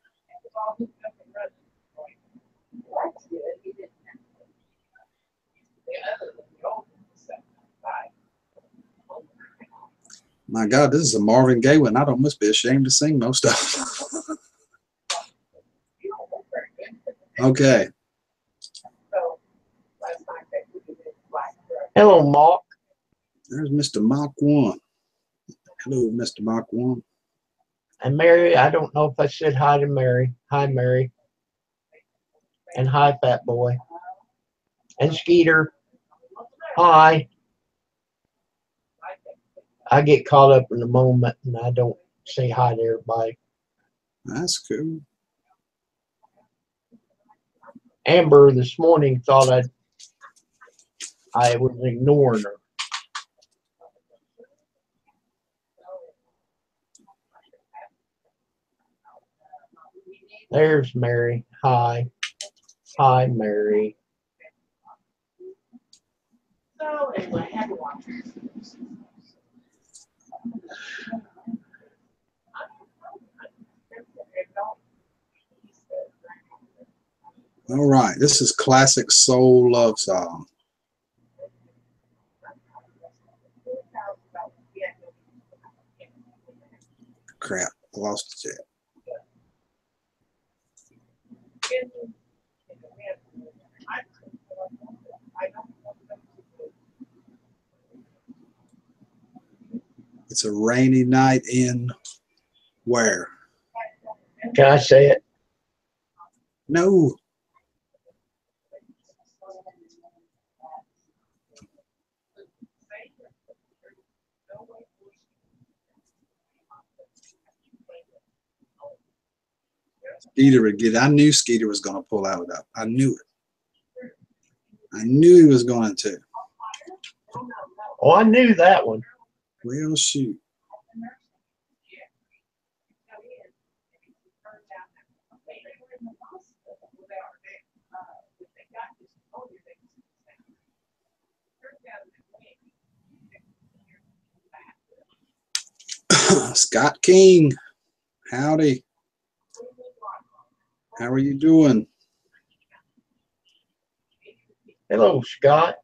My God, this is a Marvin Gaye one. I'd almost be ashamed to sing most of them. Okay. Hello, Mark. There's Mr. Mach 1. Hello, Mr. Mach 1. And Mary, I don't know if I said hi to Mary. Hi, Mary. And hi, Fat Boy. And Skeeter. Hi. I get caught up in the moment and I don't say hi to everybody. That's cool. Amber this morning thought I was ignoring her. There's Mary. Hi. Hi, Mary. So anyway, I had to watch it. All right. This is classic soul love song. Crap. I lost the chat. It's a rainy night in where? Can I say it? No. Skeeter would get it. I knew Skeeter was going to pull out. I knew it. I knew he was going to. Oh, I knew that one. Well, shoot. Scott King. Howdy. How are you doing? Hello, Scott.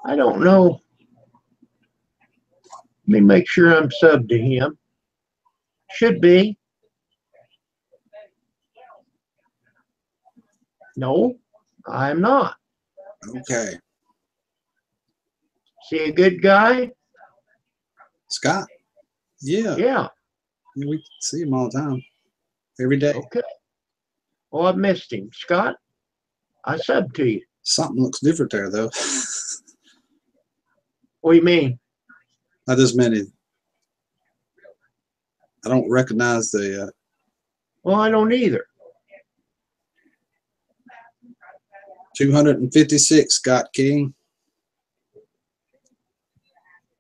I don't know. Let me make sure I'm subbed to him. Should be. No, I'm not. Okay. See a good guy? Scott? Yeah. Yeah. We see him all the time. Every day. Okay. Oh, I missed him. Scott, I subbed to you. Something looks different there, though. What do you mean? Not as many. I don't recognize the. Well, I don't either. 256, Scott King.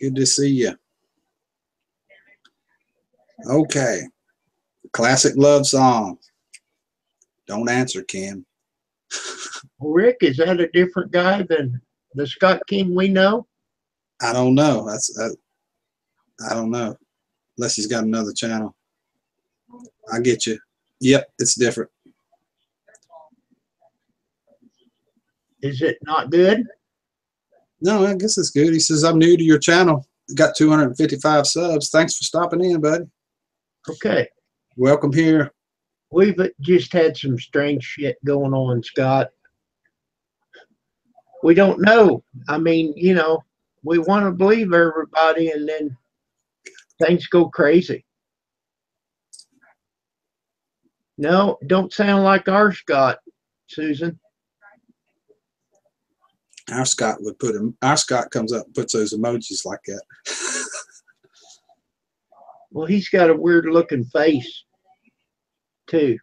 Good to see you. Okay. Classic love song. Don't answer, Kim. Rick, is that a different guy than the Scott King we know? I don't know. I don't know. Unless he's got another channel. I get you. Yep, it's different. Is it not good? No, I guess it's good. He says, I'm new to your channel. Got 255 subs. Thanks for stopping in, buddy. Okay. Welcome here. We've just had some strange shit going on, Scott. We don't know. I mean, you know, we want to believe everybody and then things go crazy. No, don't sound like our Scott, Susan. Our Scott would put him. Our Scott comes up and puts those emojis like that. Well, he's got a weird looking face, too.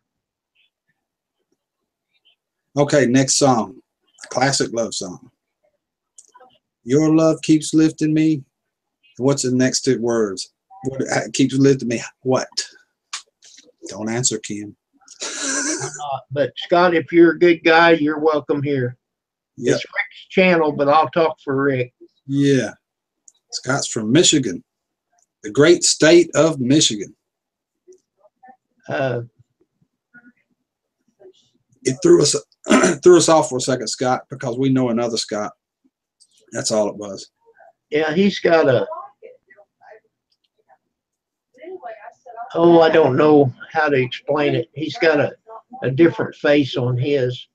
Okay, next song, classic love song. Your love keeps lifting me. What's the next two words? What keeps lifting me? What? Don't answer, Kim. But Scott, if you're a good guy, you're welcome here. Yep. It's Rick's channel, but I'll talk for Rick. Yeah. Scott's from Michigan, the great state of Michigan. It threw us off for a second, Scott, because we know another Scott. That's all it was. Yeah, he's got a, oh, I don't know how to explain it. He's got a different face on his.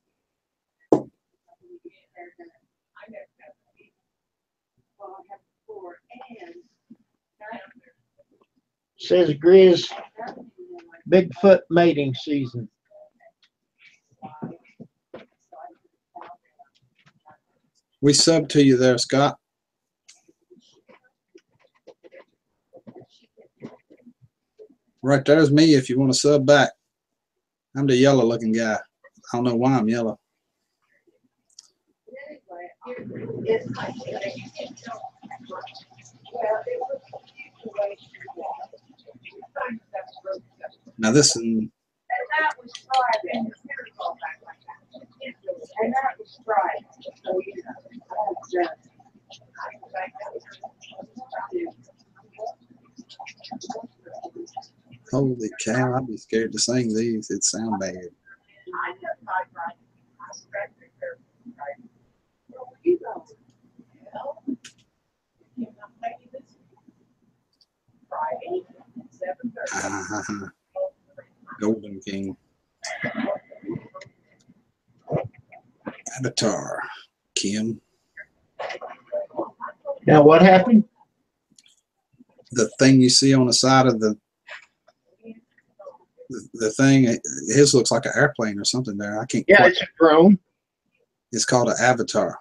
Says Grizz, Bigfoot mating season. We sub to you there, Scott. Right there's me if you want to sub back. I'm the yellow looking guy. I don't know why I'm yellow. Now this one, holy cow, I'd be scared to sing these. It'd sound bad. Golden King. Avatar. Kim. Now what happened? The thing you see on the side of the thing, his looks like an airplane or something there. I can't. Yeah, it's a drone. It's called an avatar.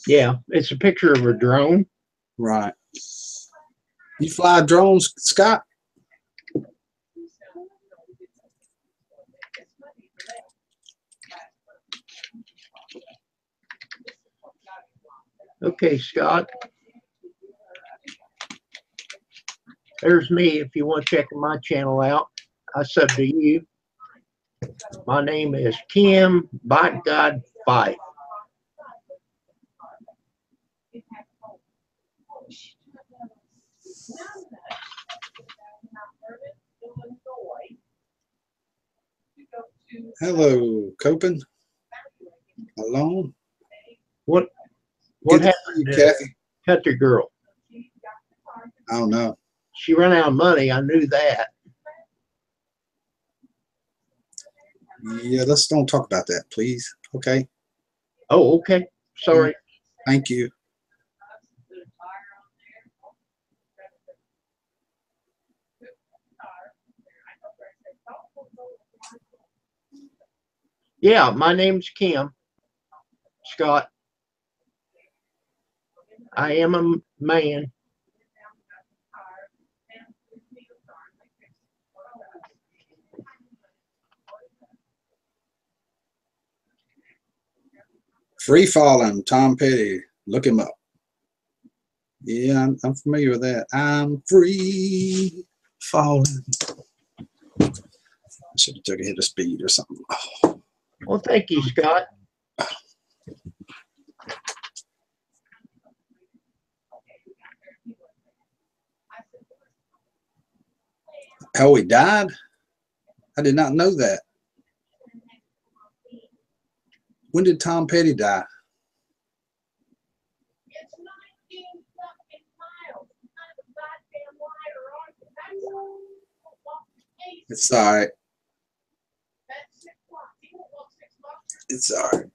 Yeah, it's a picture of a drone. Right. You fly drones, Scott? Okay, Scott. There's me if you want to check my channel out. I sub to you. My name is Kim by God Fight. Hello, Copen. Alone. What Good to see happened you, to Kathy? Country Girl? I don't know. She ran out of money. I knew that. Yeah, let's don't talk about that, please. Okay. Oh, okay. Sorry. Thank you. Yeah, my name's Kim. Scott. I am a man. Free Falling, Tom Petty. Look him up. Yeah, I'm familiar with that. I'm free falling. I should have took a hit of speed or something. Oh. Well, thank you, Scott. Oh, he died? I did not know that. When did Tom Petty die? It's all right. It's all right.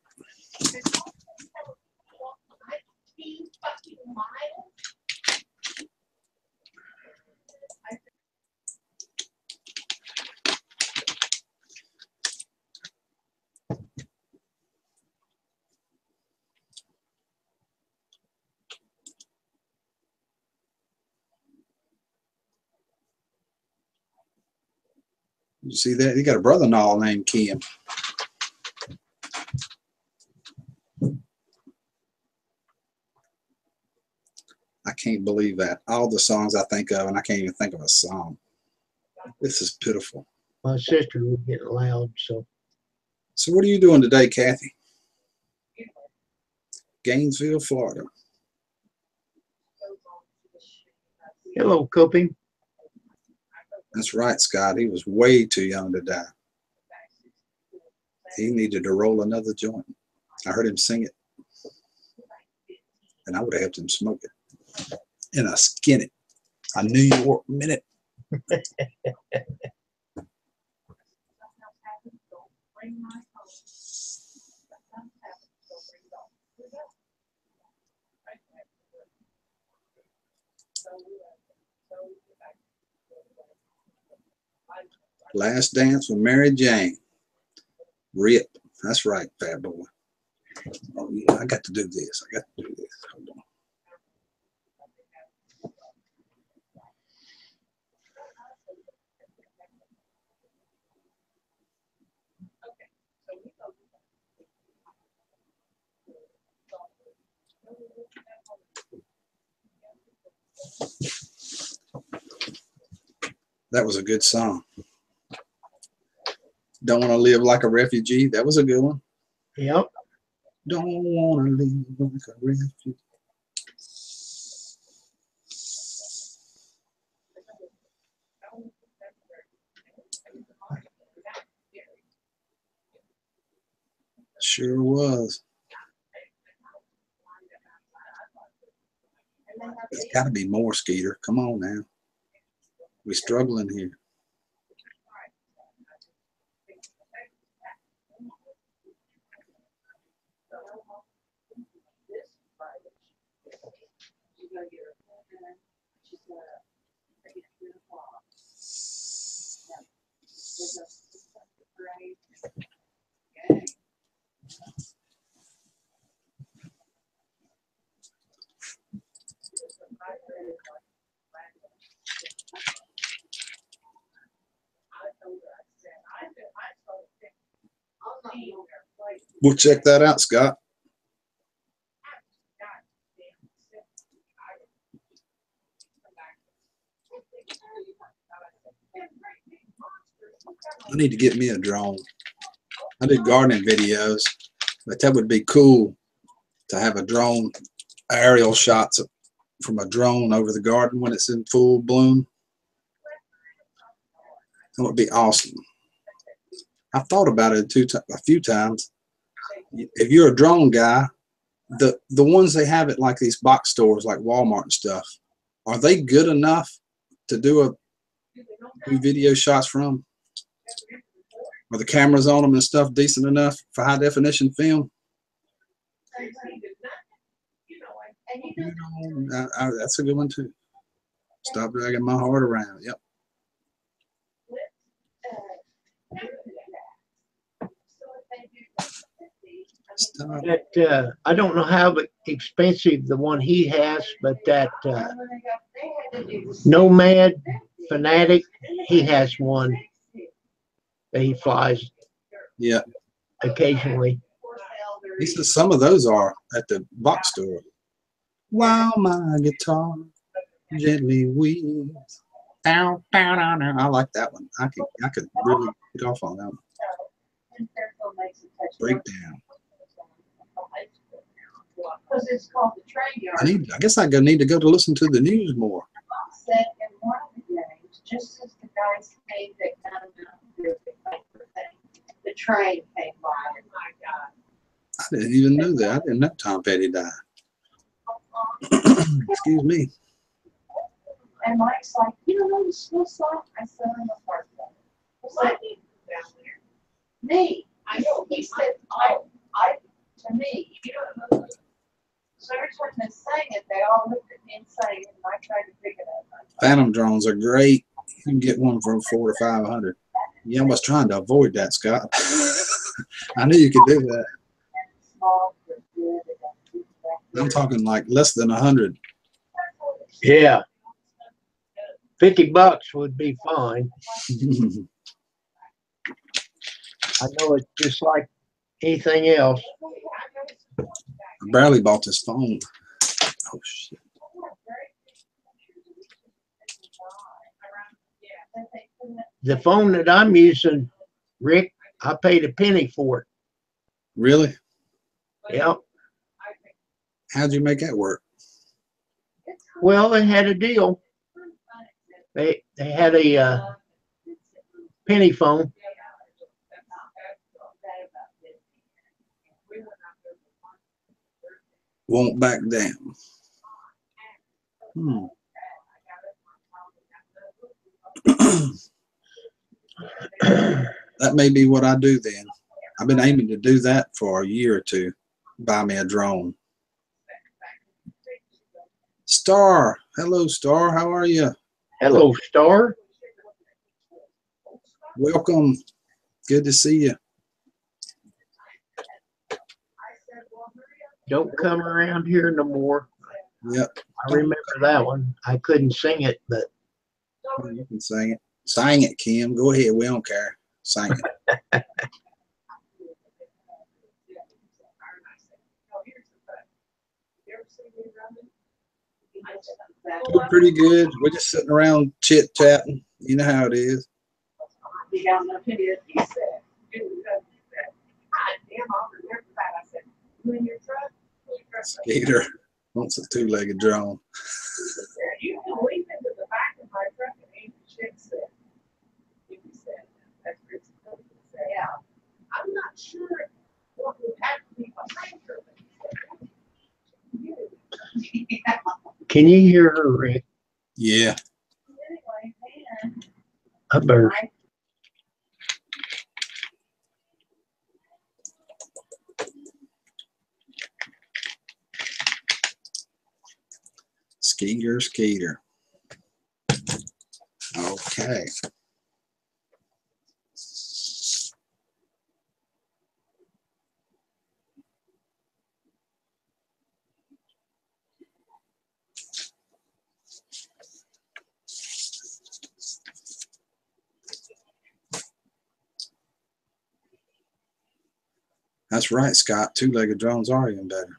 You see that? He got a brother-in-law named Kim. I can't believe that. All the songs I think of, and I can't even think of a song. This is pitiful. My sister was getting loud, so. So what are you doing today, Kathy? Gainesville, Florida. Hello, Coping. That's right, Scott. He was way too young to die. He needed to roll another joint. I heard him sing it. And I would have helped him smoke it. In a skinny. A New York minute. Last Dance with Mary Jane. Rip. That's right, fat boy. Oh, yeah, I got to do this. I got to do this. Hold on. That was a good song. Don't Want to Live Like a Refugee. That was a good one. Yep. Don't want to live like a refugee. Sure was. There's got to be more, Skeeter. Come on now. We're struggling here. We'll check that out, Scott. I need to get me a drone. I do gardening videos, but that would be cool to have a drone, aerial shots from a drone over the garden when it's in full bloom. That would be awesome. I've thought about it a few times. If you're a drone guy, the ones they have at like these box stores like Walmart and stuff, are they good enough to do video shots from? Are the cameras on them and stuff decent enough for high definition film? That's a good one too. Stop dragging my heart around. Yep. That I don't know how expensive the one he has, but that Nomad Fanatic, he has one that he flies. Yeah. Occasionally. He says some of those are at the box store. While my guitar gently weaves. Down, down, down, down. I like that one. I could really get off on that one. Breakdown. Because it's called the trade yard. I guess I need to go to listen to the news more. Said in one of the games, just as the guys came that kind of the train came by. Oh my God. I didn't even know that. I didn't know Tom Petty died. Excuse me. And Mike's like, you don't know the school song? I said, I'm a part of it. Who's that down there? Me. I know. He said, to me, you don't know. So every time they sang it, they all looked at me and sang it, and I tried to pick it up. Phantom drones are great. You can get one for $400 to $500. Yeah, I was trying to avoid that, Scott. I knew you could do that. I'm talking like less than 100. Yeah. $50 would be fine. I know it's just like anything else. I barely bought this phone. Oh shit. The phone that I'm using, Rick, I paid a penny for it. Really? Yep. How'd you make that work? Well, they had a deal. They had a penny phone. Won't back down. Hmm. That may be what I do then. I've been aiming to do that for a year or two. Buy me a drone. Star. Hello, Star. How are you? Hello, Star. Welcome. Good to see you. Don't come around here no more. Yep. I remember that one. I couldn't sing it, but You can sing it. Sing it, Kim. Go ahead. We don't care. Sing it. Doing pretty good. We're just sitting around chit chatting. You know how it is. Skeeter wants a two-legged drone. You can leap into the back of my truck and aim the shit set. That's Rich's say. Yeah. I'm not sure what would have to be behind her. can you hear her, Rick? Yeah. Anyway, man. I better. Skeeter, Skeeter. Okay. That's right, Scott. Two-legged drones are even better.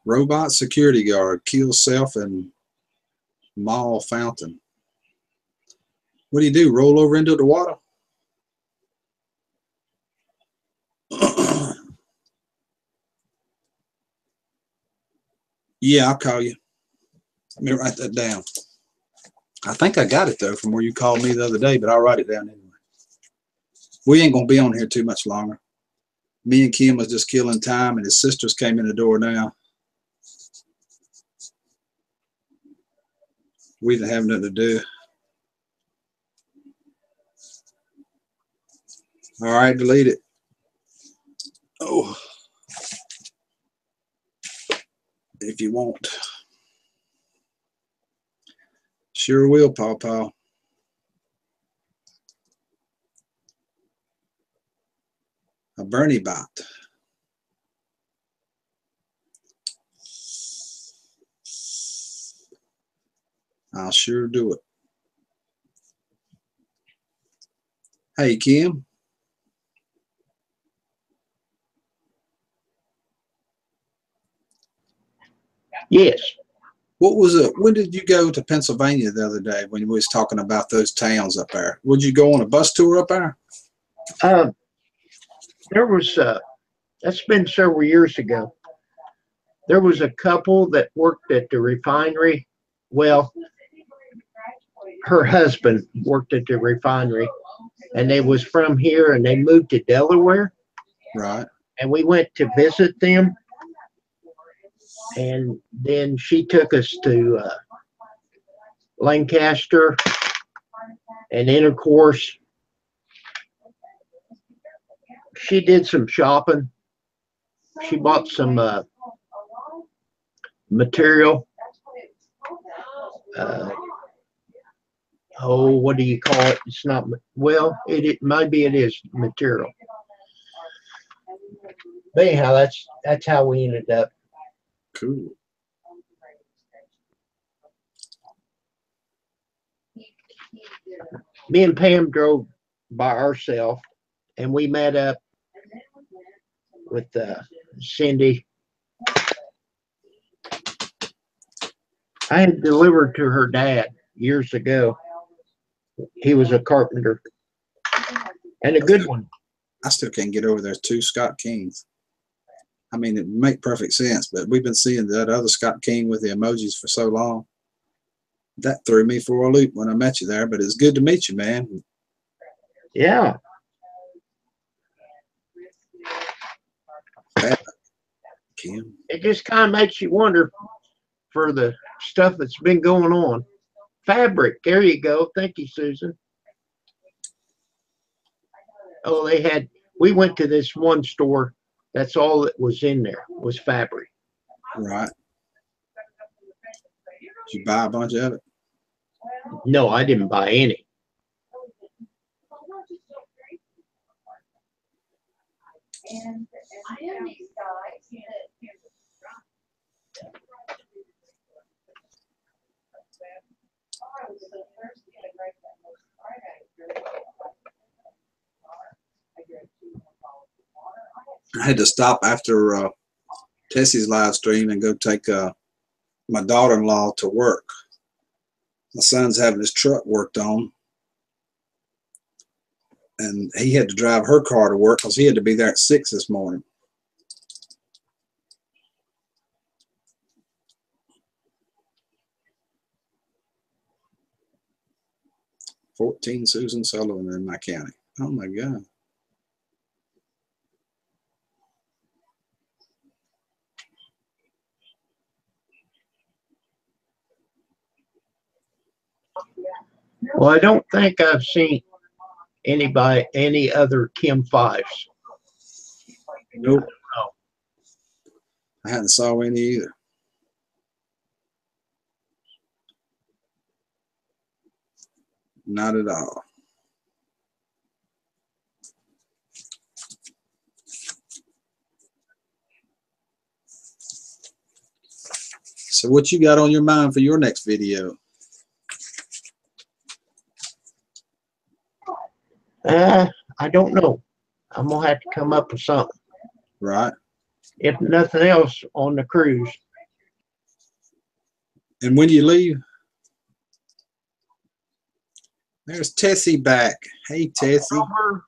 Robot security guard kills self in mall fountain. What do you do? Roll over into the water? Yeah, I'll call you. Let me write that down. I think I got it though from where you called me the other day, but I'll write it down anyway. We ain't gonna be on here too much longer. Me and Kim was just killing time, and his sisters came in the door now. We didn't have nothing to do. All right, delete it. Oh, if you want. Sure will, Paw Paw. A Bernie bot. I'll sure do it. Hey, Kim. Yes. What was it? When did you go to Pennsylvania the other day when we was talking about those towns up there? Would you go on a bus tour up there? There was, that's been several years ago. There was a couple that worked at the refinery. Well, her husband worked at the refinery, and they was from here, and they moved to Delaware. Right. and we went to visit them. And then she took us to Lancaster and Intercourse. She did some shopping. She bought some material. What do you call it? It's not, well, maybe it is material. But anyhow, that's how we ended up. Cool. Me and Pam drove by ourselves, and we met up with Cindy. I had delivered to her dad years ago. He was a carpenter, and a good one. I still can't get over those two Scott Kings. I mean, it make perfect sense, but we've been seeing that other Scott King with the emojis for so long. That threw me for a loop when I met you there, but it's good to meet you, man. Yeah. Kim. It just kind of makes you wonder for the stuff that's been going on. Fabric, there you go. Thank you, Susan. Oh, we went to this one store. That's all that was in there was fabric. Right. Did you buy a bunch of it? No, I didn't buy any. And then these guys I had to stop after Tessie's live stream and go take my daughter-in-law to work. My son's having his truck worked on, and he had to drive her car to work because he had to be there at 6 this morning. "14 Susan Sullivan in my county." Oh my God. Well, I don't think I've seen any other Kim Fives. Nope. No. I hadn't saw any either. Not at all. So what you got on your mind for your next video? I don't know. I'm gonna have to come up with something. Right. If nothing else, on the cruise. And when do you leave? There's Tessie back. Hey, Tessie. October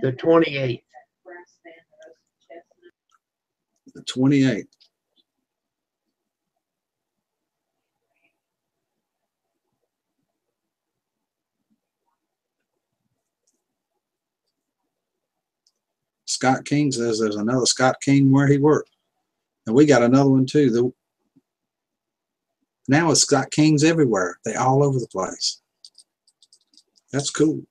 the 28th. The 28th. Scott King says there's another Scott King where he worked. And we got another one too. Now it's Scott Kings everywhere. They all over the place. That's cool.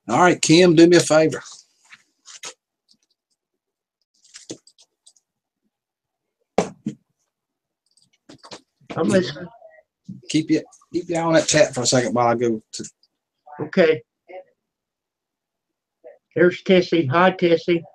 All right, Kim, do me a favor. I'm listening. Keep you on that chat for a second while I go to. Okay. There's Tessie. Hi, Tessie.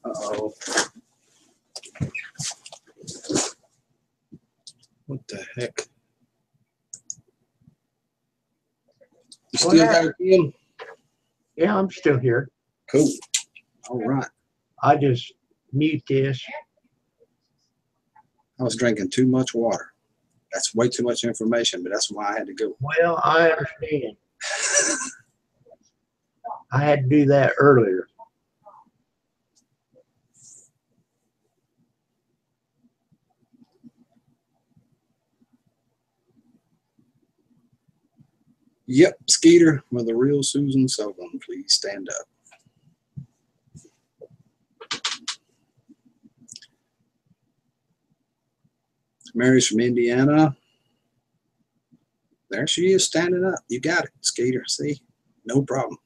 Uh-oh. What the heck? You still there, Kim? Yeah, I'm still here. Cool. All right. I just mute this. I was drinking too much water. That's way too much information, but that's why I had to go. Well, I understand. I had to do that earlier. Yep, Skeeter, with the real Susan Sullivan, please stand up. Mary's from Indiana. There she is standing up. You got it, Skeeter. See? No problem.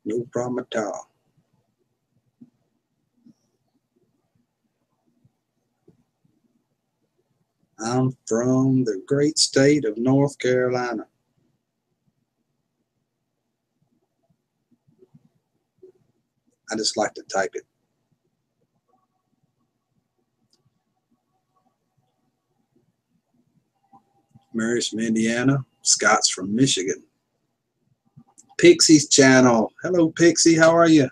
No problem at all. I'm from the great state of North Carolina. I just like to type it. Mary's from Indiana. Scott's from Michigan. Pixie's channel. Hello, Pixie. How are you?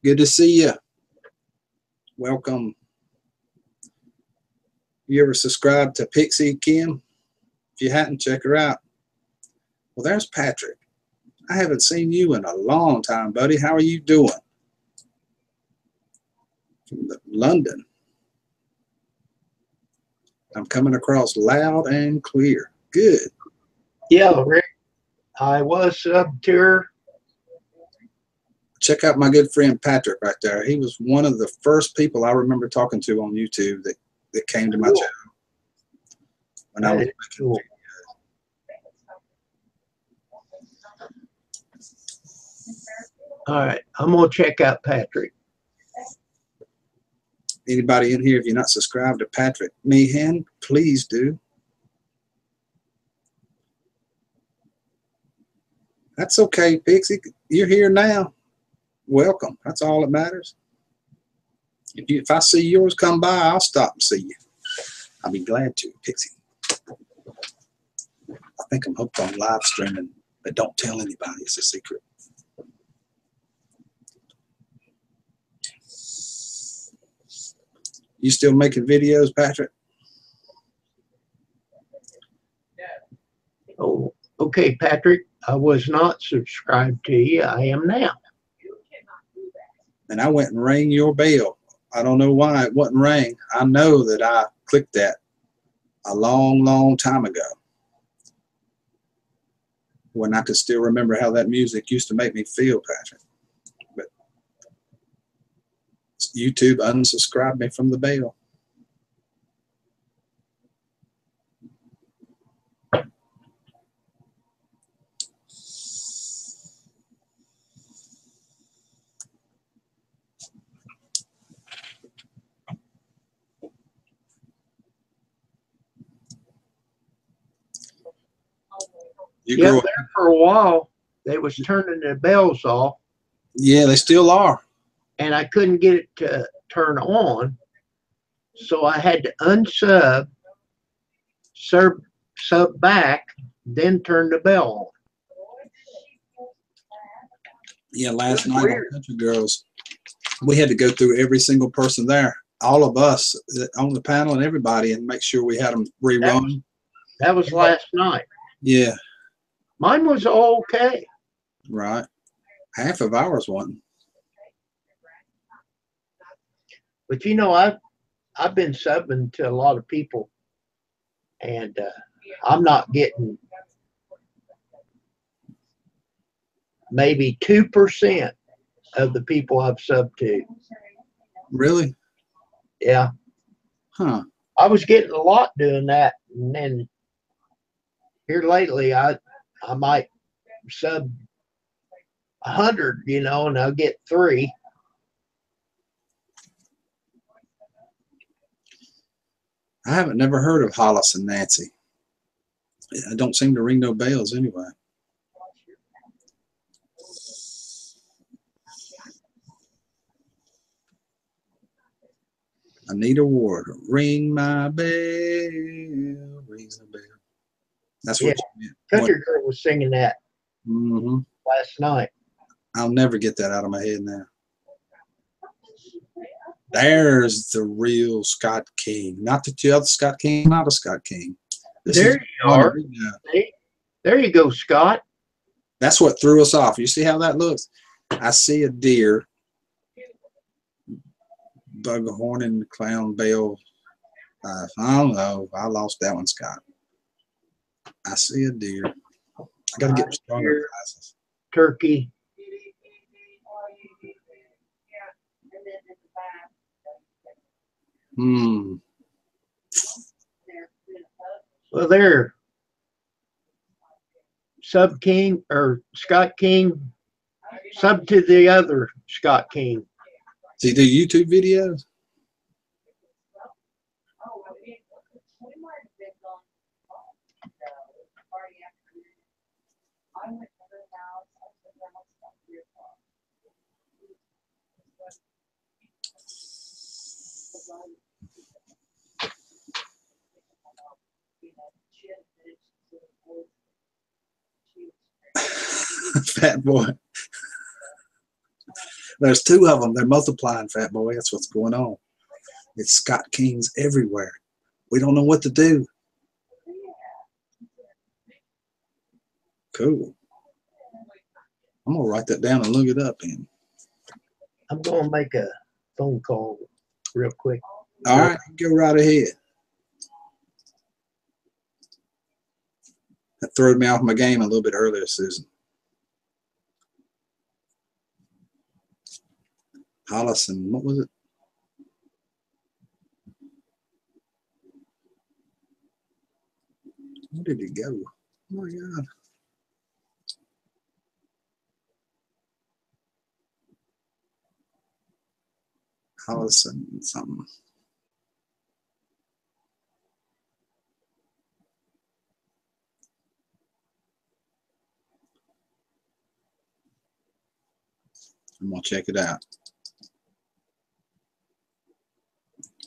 Good to see you. Welcome. You ever subscribed to Pixie, Kim? If you hadn't, check her out. Well, there's Patrick. I haven't seen you in a long time, buddy. How are you doing? From London. I'm coming across loud and clear. Good. Yeah, Rick. I was subbed to her. Check out my good friend Patrick right there. He was one of the first people I remember talking to on YouTube that came to my channel when I was making Cool. All right, I'm gonna check out Patrick. Anybody in here, if you're not subscribed to Patrick Meehan, please do. That's okay, Pixie. You're here now. Welcome. That's all that matters. If I see yours come by, I'll stop and see you. I'll be glad to, Pixie. I think I'm hooked on live streaming, but don't tell anybody. It's a secret. You still making videos, Patrick? Oh, okay, Patrick. I was not subscribed to you. I am now. And I went and rang your bell. I don't know why it wasn't rang. I know that I clicked that a long, long time ago when I could still remember how that music used to make me feel, Patrick. But YouTube unsubscribed me from the Bell. You Yeah, grew up. there for a while, they was turning the bells off, Yeah, they still are. and I couldn't get it to turn on. So I had to unsub, sub back, then turn the bell Yeah, last That's night weird. on Country Girls, we had to go through every single person there, all of us on the panel and everybody, and make sure we had them rerun. on. That was last night. Yeah, Mine was okay. right. Half of ours wasn't. But you know, I've been subbing to a lot of people, and I'm not getting maybe 2% of the people I've subbed to. Really? Yeah, Huh. I was getting a lot doing that, and then here lately, I might sub 100, you know, and I'll get 3. I haven't never heard of Hollis and Nancy. I don't seem to ring no bells anyway. Anita Ward, ring my bell, rings the bell. That's what you meant. Country Girl was singing that Mm-hmm. last night. I'll never get that out of my head now. There's the real Scott King. Not the other Scott King, not a Scott King. This There is you one are. that we got. See? There you go, Scott. That's what threw us off. You see how that looks? I see a deer, bughorn and clown bell. I don't know. I lost that one, Scott. I see a deer. I got to get stronger Deer. glasses. Turkey. Hmm. Well, there. Sub King or Scott King. Sub to the other Scott King. Do you do YouTube videos? Fat boy. There's 2 of them. They're multiplying, Fat boy. That's what's going on. It's Scott Kings everywhere. We don't know what to do. Cool. I'm going to write that down and look it up. In. I'm going to make a phone call real quick. All right. Go right ahead. That threw me off my game a little bit earlier, Susan. Hollison, what was it? Where did he go? Oh my God. Hollison something. I'm going to check it out.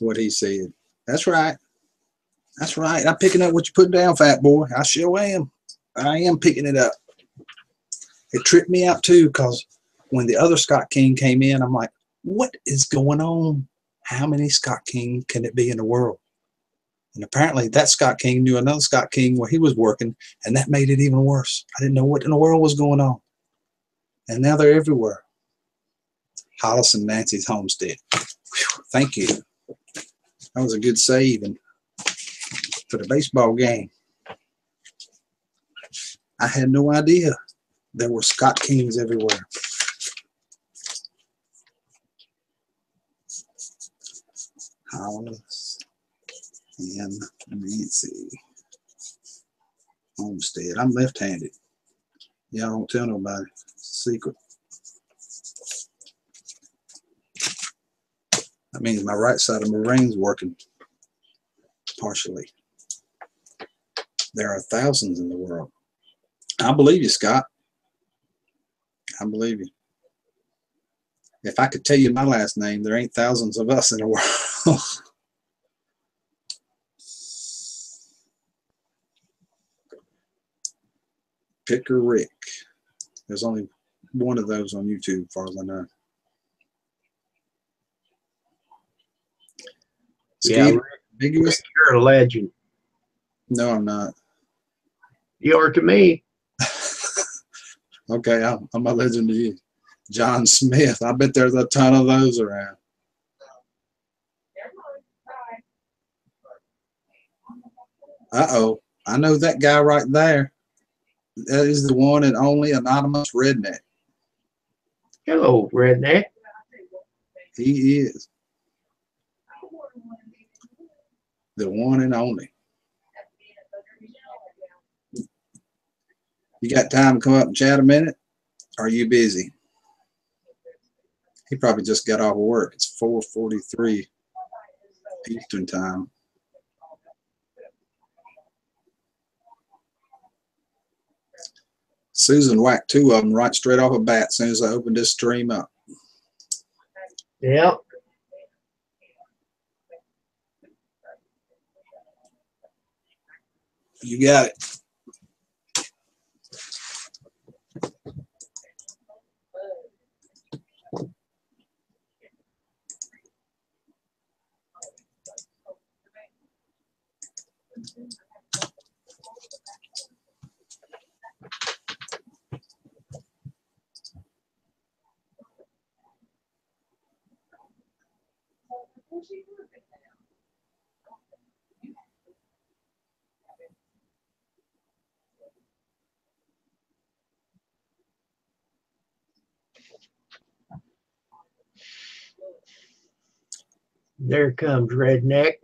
What he said. That's right. That's right. I'm picking up what you put down, Fat boy. I sure am. I am picking it up. It tripped me out too, because when the other Scott King came in, I'm like, what is going on? How many Scott King can it be in the world? And apparently that Scott King knew another Scott King where he was working, and that made it even worse. I didn't know what in the world was going on. And now they're everywhere. Hollis and Nancy's Homestead. Whew, thank you. That was a good save and for the baseball game. I had no idea there were Scott Kings everywhere. Hollis and Nancy Homestead. I'm left-handed. Y'all don't tell nobody. It's a secret. That means my right side of my brain's working partially. There are thousands in the world. I believe you, Scott. I believe you. If I could tell you my last name, there ain't thousands of us in the world. Picker Rick. There's only one of those on YouTube, as far as I know. Yeah, Ambiguous? you're a legend. No, I'm not. You are to me. Okay, I'm a legend to you. John Smith. I bet there's a ton of those around. Uh-oh. I know that guy right there. That is the one and only anonymous redneck. Hello, redneck. He is. The one and only. You got time to come up and chat a minute? Or are you busy? He probably just got off of work. It's 4:43 Eastern time. Susan whacked two of them right straight off a bat as soon as I opened this stream up. Yeah. You got it. There comes redneck.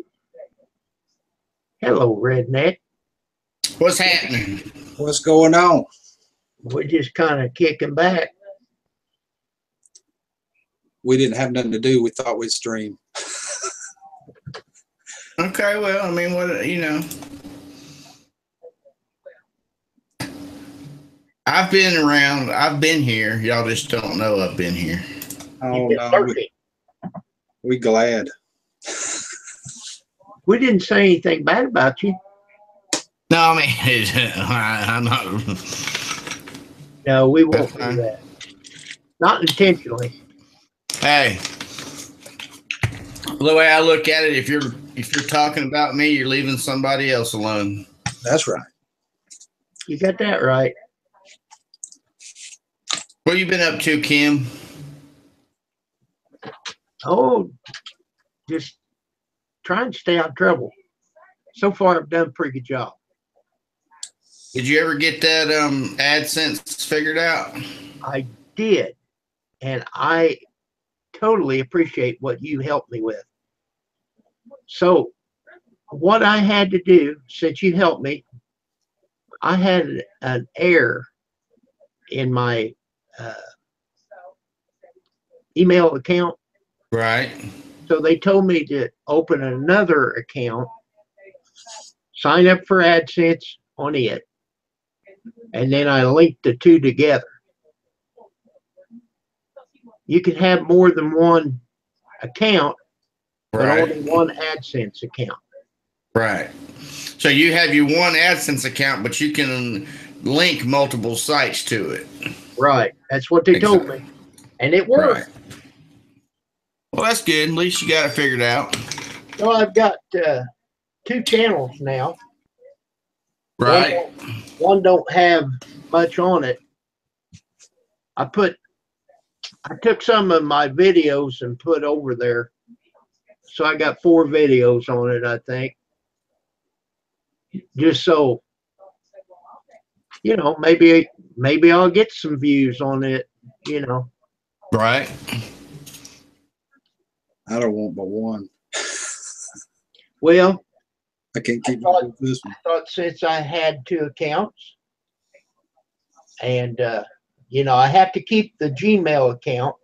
Hello, redneck. What's happening? What's going on? We're just kind of kicking back. We didn't have nothing to do. We thought we'd stream. Okay, well, I mean, what, you know. I've been around. I've been here. Y'all just don't know I've been here. Oh, You've been no. lurking. We glad. We didn't say anything bad about you. No, I mean, I'm not. No, we won't Okay. do that. Not intentionally. Hey, the way I look at it, if you're talking about me, you're leaving somebody else alone. That's right. You got that right. What you been up to, Kim? Oh, just trying to stay out of trouble. So far, I've done a pretty good job. Did you ever get that AdSense figured out? I did, and I totally appreciate what you helped me with. So, what I had to do, since you helped me, I had an error in my email account. Right. So they told me to open another account, sign up for AdSense on it, and then I linked the two together. You can have more than one account, but Right. only one AdSense account. Right. So you have your one AdSense account, but you can link multiple sites to it. Right. That's what they told me. And it worked. Right. Well, that's good. At least you got it figured out. So I've got two channels now. Right. One don't have much on it. I took some of my videos and put over there. So I got 4 videos on it, I think. Just so, you know, maybe I'll get some views on it, you know. Right. I don't want but one. Well, I can't keep thought- up with this one. I thought since I had 2 accounts, and you know, I have to keep the Gmail account,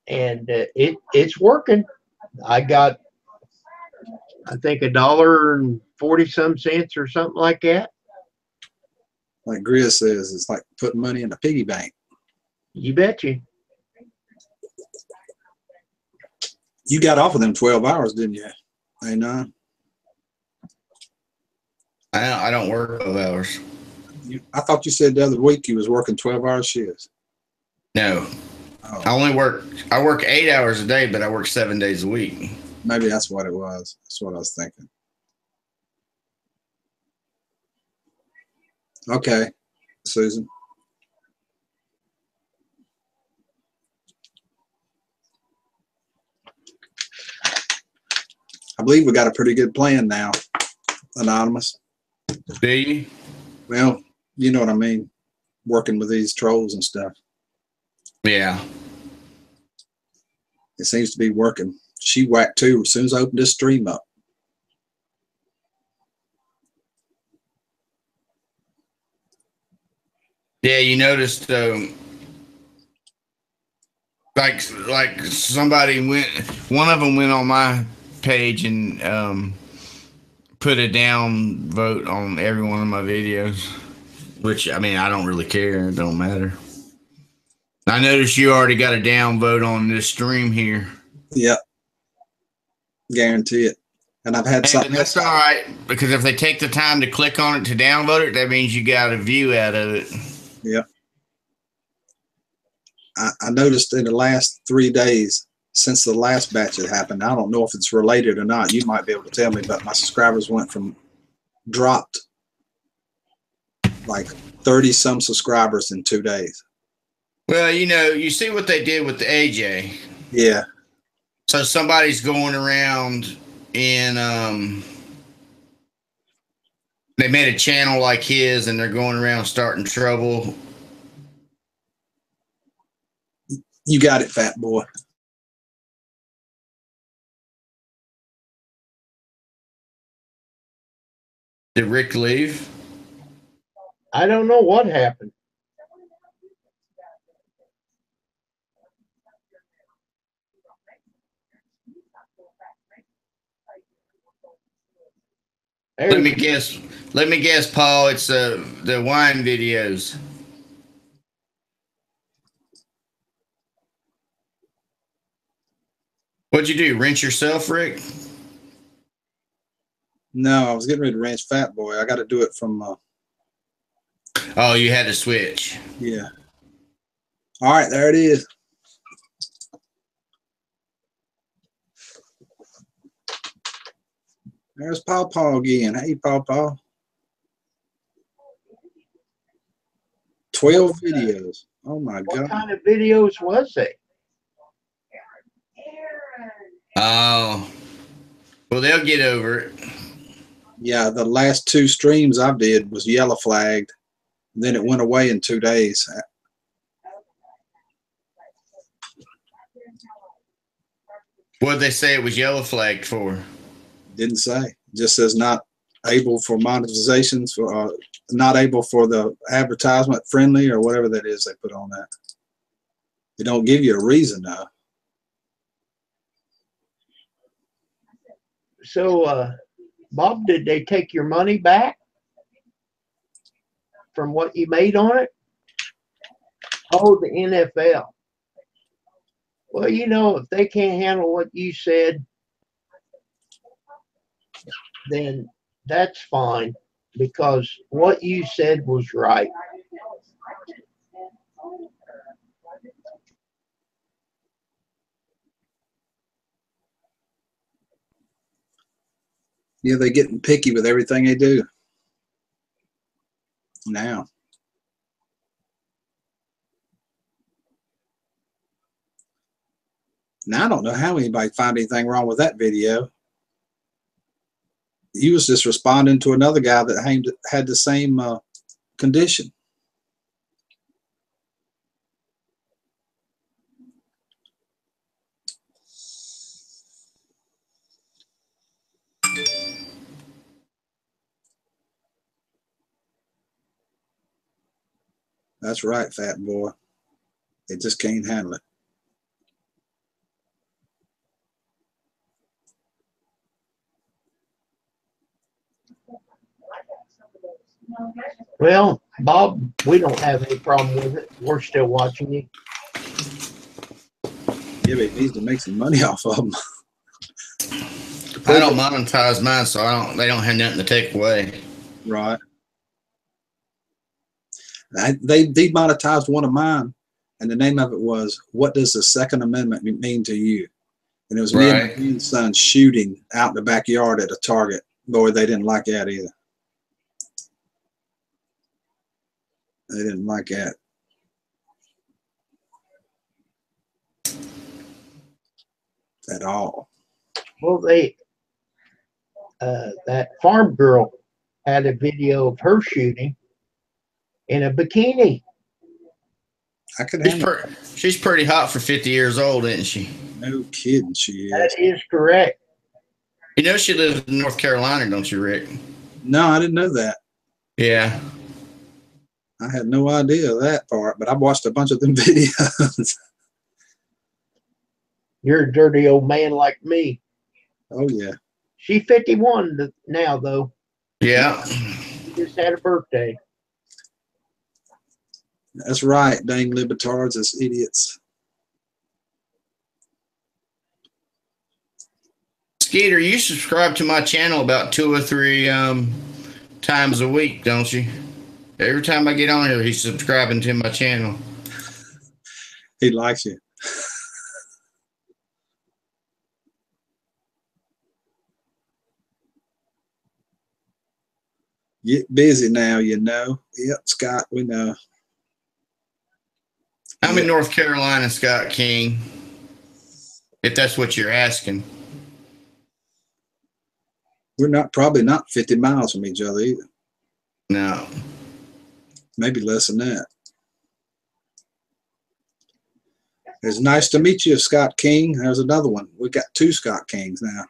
and it's working. I got, I think, $1.40 or something like that. Like Grizz says, it's like putting money in a piggy bank. You bet you. You got off of them 12 hours, didn't you? Hey, no. I don't work 12 hours. I thought you said the other week you was working 12-hour shifts. No, Oh, I work 8 hours a day, but I work 7 days a week. maybe that's what it was. That's what I was thinking. Okay, Susan. I believe we got a pretty good plan now, Anonymous. Do you? Well, you know what I mean. Working with these trolls and stuff. Yeah. It seems to be working. She whacked too as soon as I opened this stream up. Yeah, you noticed, like somebody went, one of them went on my page and put a down vote on every one of my videos, which, I mean, I don't really care. It don't matter. I noticed you already got a down vote on this stream here. Yep. Guarantee it. And I've had Hey, something but that's else. all right, because if they take the time to click on it to downvote it, that means you got a view out of it. Yep. I noticed in the last 3 days since the last batch had happened, I don't know if it's related or not. You might be able to tell me, but my subscribers went from dropped like 30 some subscribers in 2 days. Well, you know, you see what they did with the AJ. Yeah. So somebody's going around and they made a channel like his and they're going around starting trouble. You got it, fat boy. Did Rick leave? I don't know what happened. Let me guess, Paul. It's the wine videos. What'd you do? Rinse yourself, Rick? No, I was getting ready to ranch fat boy. I got to do it from, Oh, you had to switch. yeah. All right, there it is. There's Paw Paw again. Hey, Paw Paw. 12 videos. Oh my What God. kind of videos was they? Oh, well, they'll get over it. Yeah, the last 2 streams I did was yellow flagged. Then it went away in 2 days. What'd they say it was yellow flagged for? Didn't say. It just says not able for monetizations, for not able for the advertisement friendly or whatever that is they put on that. They don't give you a reason though. So, Bob, did they take your money back from what you made on it? Oh, the NFL. Well, you know, if they can't handle what you said, then that's fine, because what you said was right. Yeah, they're getting picky with everything they do now. Now I don't know how anybody found anything wrong with that video. He was just responding to another guy that had the same condition. That's right, fat boy. They just can't handle it. Well, Bob, we don't have any problem with it. We're still watching you. Yeah, but he needs to make some money off of them. I don't monetize mine, so they don't have nothing to take away. Right. They demonetized one of mine, and the name of it was, "What Does the Second Amendment Mean to You?" And it was me and my grandson shooting out in the backyard at a target. Boy, they didn't like that either. They didn't like that. At all. Well, that farm girl had a video of her shooting in a bikini. I could handle it. She's pretty hot for 50 years old, isn't she? No kidding, she is. That is correct. You know she lives in North Carolina, don't you, Rick? No, I didn't know that. Yeah. I had no idea of that part, but I watched a bunch of them videos. You're a dirty old man like me. Oh, yeah. She's 51 now, though. Yeah. She just had a birthday. That's right, dang libertards, as idiots. Skeeter, you subscribe to my channel about 2 or 3 times a week, don't you? Every time I get on here, he's subscribing to my channel. He likes you. Get busy now, you know. Yep, Scott, we know. I'm in North Carolina, Scott King, if that's what you're asking. We're probably not 50 miles from each other either. No. Maybe less than that. It's nice to meet you, Scott King. There's another one. We got 2 Scott Kings now.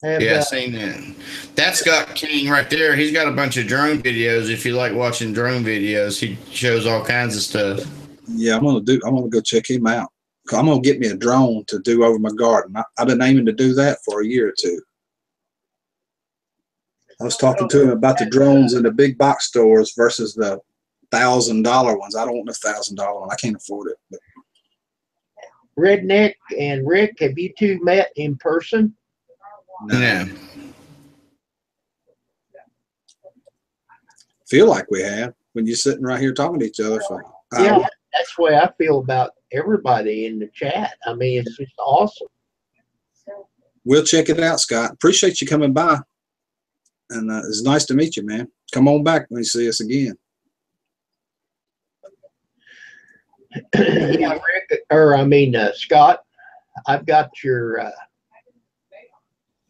Yeah, I seen that. That's Scott King right there. He's got a bunch of drone videos. If you like watching drone videos, he shows all kinds of stuff. Yeah, I'm gonna go check him out. I'm gonna get me a drone to do over my garden. I've been aiming to do that for a year or 2. I was talking to him about the drones in the big box stores versus the $1,000 ones. I don't want a $1,000 one. I can't afford it. But. Redneck and Rick, have you 2 met in person? No. Yeah. Feel like we have when you're sitting right here talking to each other for yeah, that's the way I feel about everybody in the chat. I mean, it's just awesome. We'll check it out, Scott. Appreciate you coming by. And it's nice to meet you, man. Come on back when you see us again. Yeah, Rick, Scott, I've got your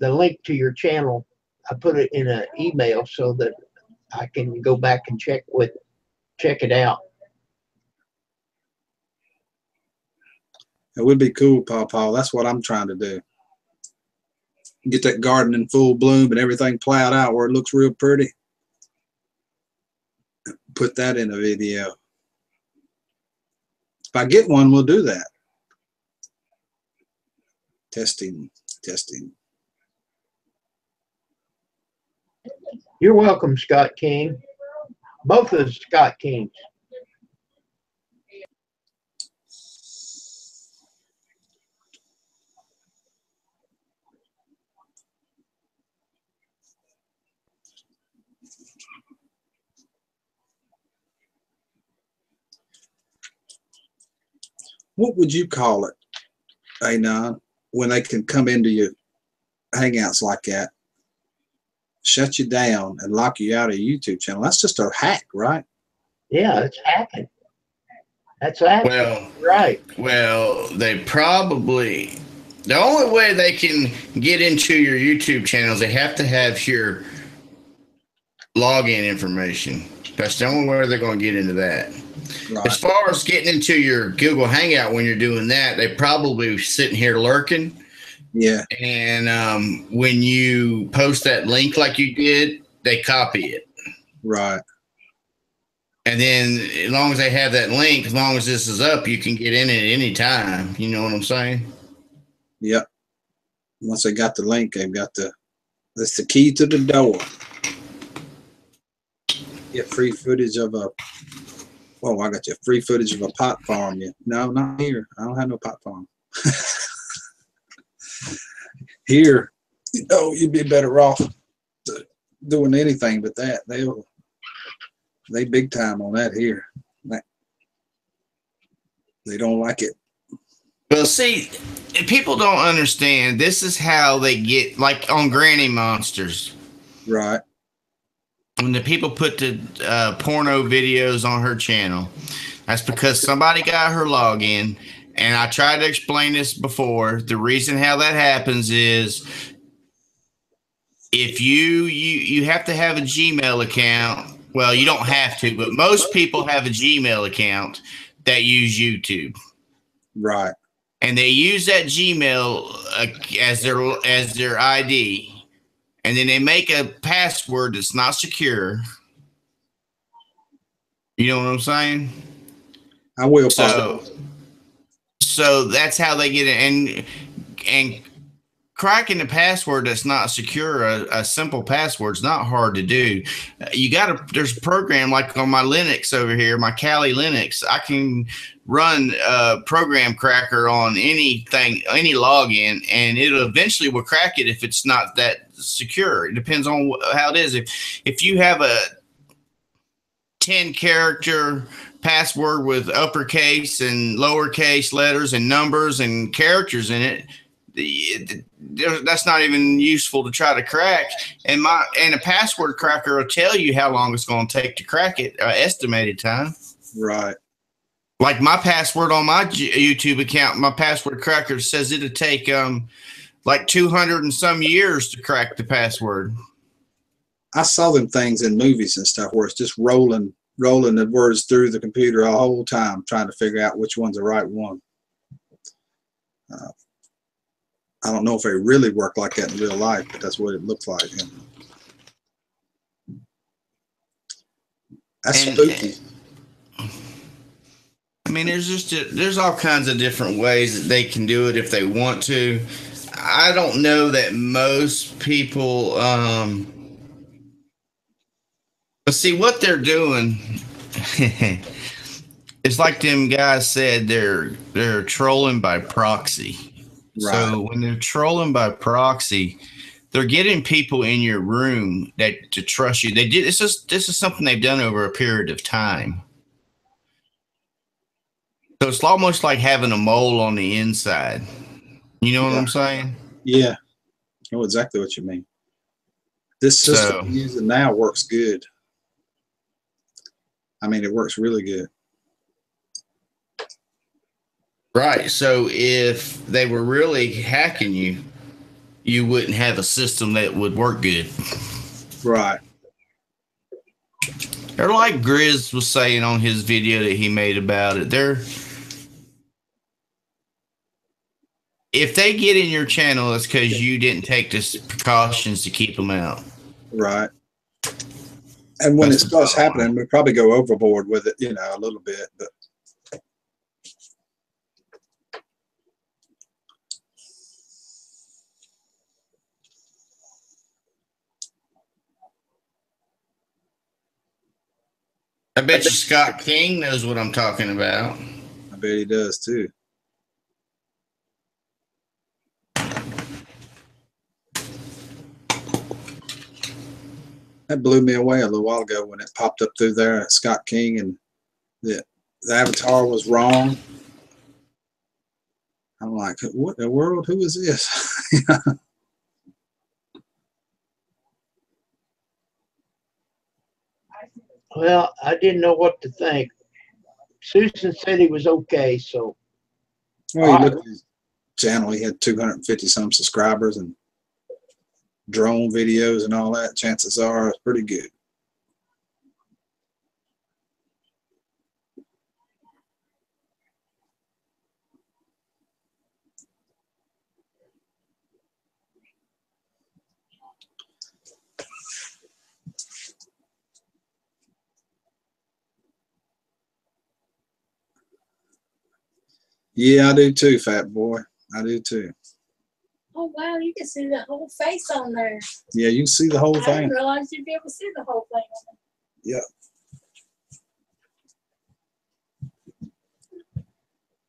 the link to your channel. I put it in an email so that I can go back and check it out. It would be cool, Paw. That's what I'm trying to do. Get that garden in full bloom and everything plowed out where it looks real pretty. Put that in a video. If I get one, we'll do that. Testing. You're welcome, Scott King. Both of the Scott Kings. What would you call it, Anon, when they can come into your hangouts like that, shut you down and lock you out of your YouTube channel? That's just a hack, right? Yeah, it's hacking. That's right. Well, they probably, the only way they can get into your YouTube channel is they have to have your login information. That's the only way they're going to get into that. Right. As far as getting into your Google Hangout when you're doing that, they probably sitting here lurking. Yeah. And when you post that link like you did, they copy it. Right. And then as long as they have that link, as long as this is up, you can get in it at any time. You know what I'm saying? Yep. Once they got the link, they've got that's the key to the door. Get free footage of a, oh, I got you free footage of a pot farm. No, not here. I don't have no pot farm. Here, you'd be better off doing anything but that. They big time on that here. They don't like it. Well, see, people don't understand. This is how they get, like on Granny Monsters. Right. When the people put the porno videos on her channel, that's because somebody got her login. And I tried to explain this before. The reason how that happens is if you have to have a Gmail account. Well, you don't have to, but most people have a Gmail account that use YouTube. Right. And they use that Gmail as their ID, and then they make a password that's not secure. You know what I'm saying? I will. So that's how they get it, and cracking the password that's not secure, a simple password, is not hard to do. There's a program like on my Linux over here, my Kali Linux. I can run program cracker on anything, any login, and it'll eventually will crack it if it's not that secure. It depends on how it is. If you have a 10-character password with uppercase and lowercase letters and numbers and characters in it, that's not even useful to try to crack. And a password cracker will tell you how long it's going to take to crack it, estimated time. Right. Like my password on my YouTube account, my password cracker says it'll take like 200 and some years to crack the password. I saw them things in movies and stuff where it's just rolling the words through the computer the whole time, trying to figure out which one's the right one. I don't know if they really work like that in real life, but that's what it looks like. That's spooky. I mean, there's all kinds of different ways that they can do it if they want to. I don't know that most people. But see what they're doing. It's like them guys said, they're trolling by proxy. Right. So when they're trolling by proxy, they're getting people in your room to trust you. This is something they've done over a period of time. So it's almost like having a mole on the inside. You know what I'm saying? Yeah. I know exactly what you mean. This system we're using now works good. I mean, it works really good. Right. So if they were really hacking you, you wouldn't have a system that would work good. Right. They're like Grizz was saying on his video that he made about it. If they get in your channel, it's because you didn't take the precautions to keep them out. Right. And when it starts happening, we probably go overboard with it, a little bit. But I bet you Scott King knows what I'm talking about. I bet he does too. That blew me away a little while ago when it popped up through there at Scott King and the avatar was wrong. I'm like, what in the world? Who is this? Well, I didn't know what to think. Susan said he was okay, so. Well, you look at his channel, he had 250 some subscribers and drone videos and all that. Chances are it's pretty good. Yeah, I do too, fat boy. I do too. Oh wow, you can see the whole face on there. Yeah, you can see the whole I didn't thing. realize you'd be able to see the whole thing. Yeah.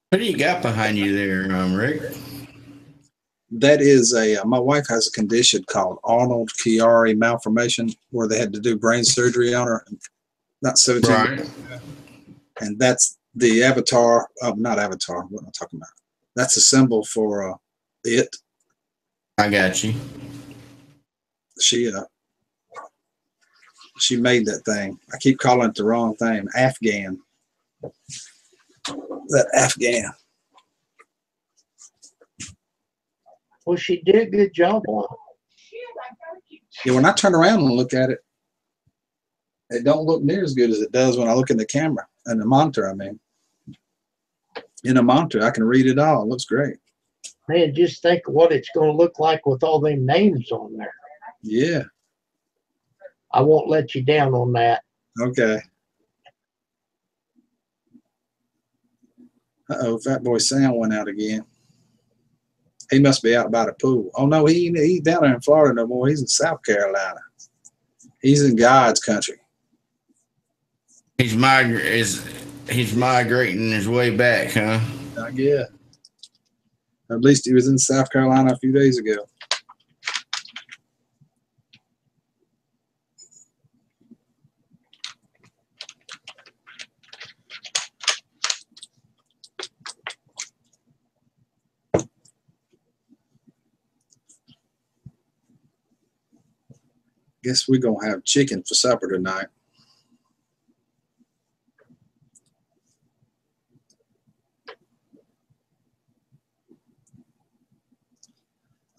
What do you got behind you there, Rick? That is my wife has a condition called Arnold-Chiari malformation where they had to do brain surgery on her. Not 17. Right. And that's the avatar, not avatar, what am I talking about? That's a symbol for it. I got you. She made that thing. I keep calling it the wrong thing. Afghan. That Afghan. Well, she did a good job on it. Yeah, when I turn around and look at it, it don't look near as good as it does when I look in the camera and the monitor. I mean, in a monitor, I can read it all. It looks great. Man, just think of what it's going to look like with all them names on there. Yeah. I won't let you down on that. Okay. Uh-oh, Fat Boy Sam went out again. He must be out by the pool. Oh, no, he's down there in Florida no more. He's in South Carolina. He's in God's country. He's migrating his way back, huh? I guess. At least he was in South Carolina a few days ago. Guess we're going to have chicken for supper tonight.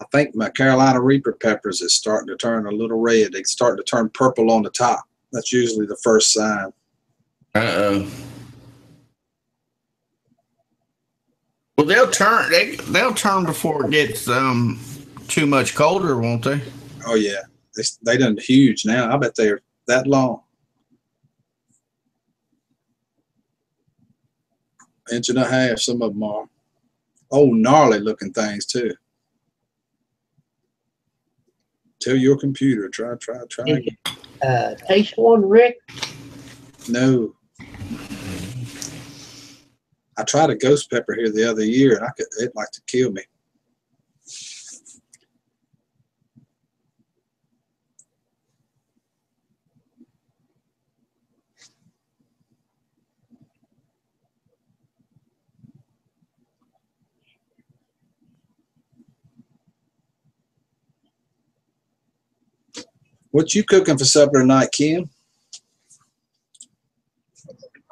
I think my Carolina Reaper peppers is starting to turn a little red. They start to turn purple on the top. That's usually the first sign. Uh-oh. Well, they'll turn before it gets too much colder, won't they? Oh, yeah. They done huge now. I bet they're that long. Inch and a half, some of them are. Oh, gnarly looking things too. Tell your computer, try again. Taste one, Rick? No. I tried a ghost pepper here the other year and it'd like to kill me. What you cooking for supper tonight, Kim?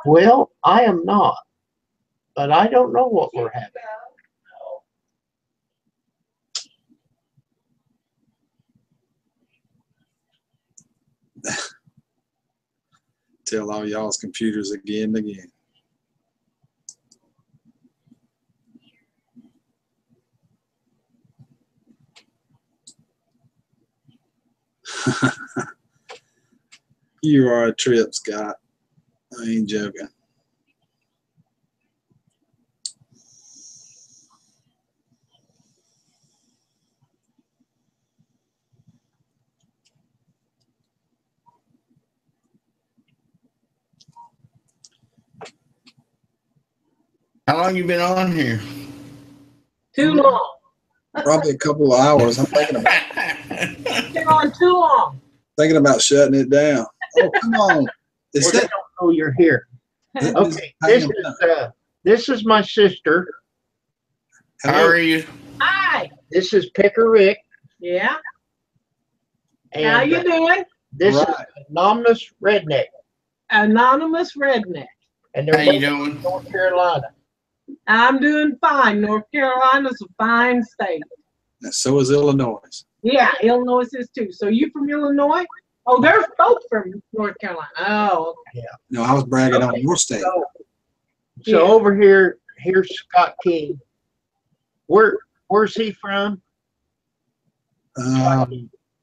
Well, I am not, but I don't know what we're having. Tell all y'all's computers again and again. You are a trip, Scott. I ain't joking. How long you been on here? Too long. Probably a couple of hours. I'm thinking Been on too long. about shutting it down. Oh, come on. Is Well, they that don't know you're here. Okay, this is my sister. How are you? Hi. This is Picker Rick. Yeah. And How you doing? this Right. is Anonymous Redneck. Anonymous Redneck. And How they're you both doing? from North Carolina. I'm doing fine. North Carolina's a fine state. So is Illinois. Yeah, Illinois is too. So you from Illinois? Oh, they're both from North Carolina. Oh, okay. No, I was bragging Okay. on your state. So Yeah. over here's Scott King. Where's he from?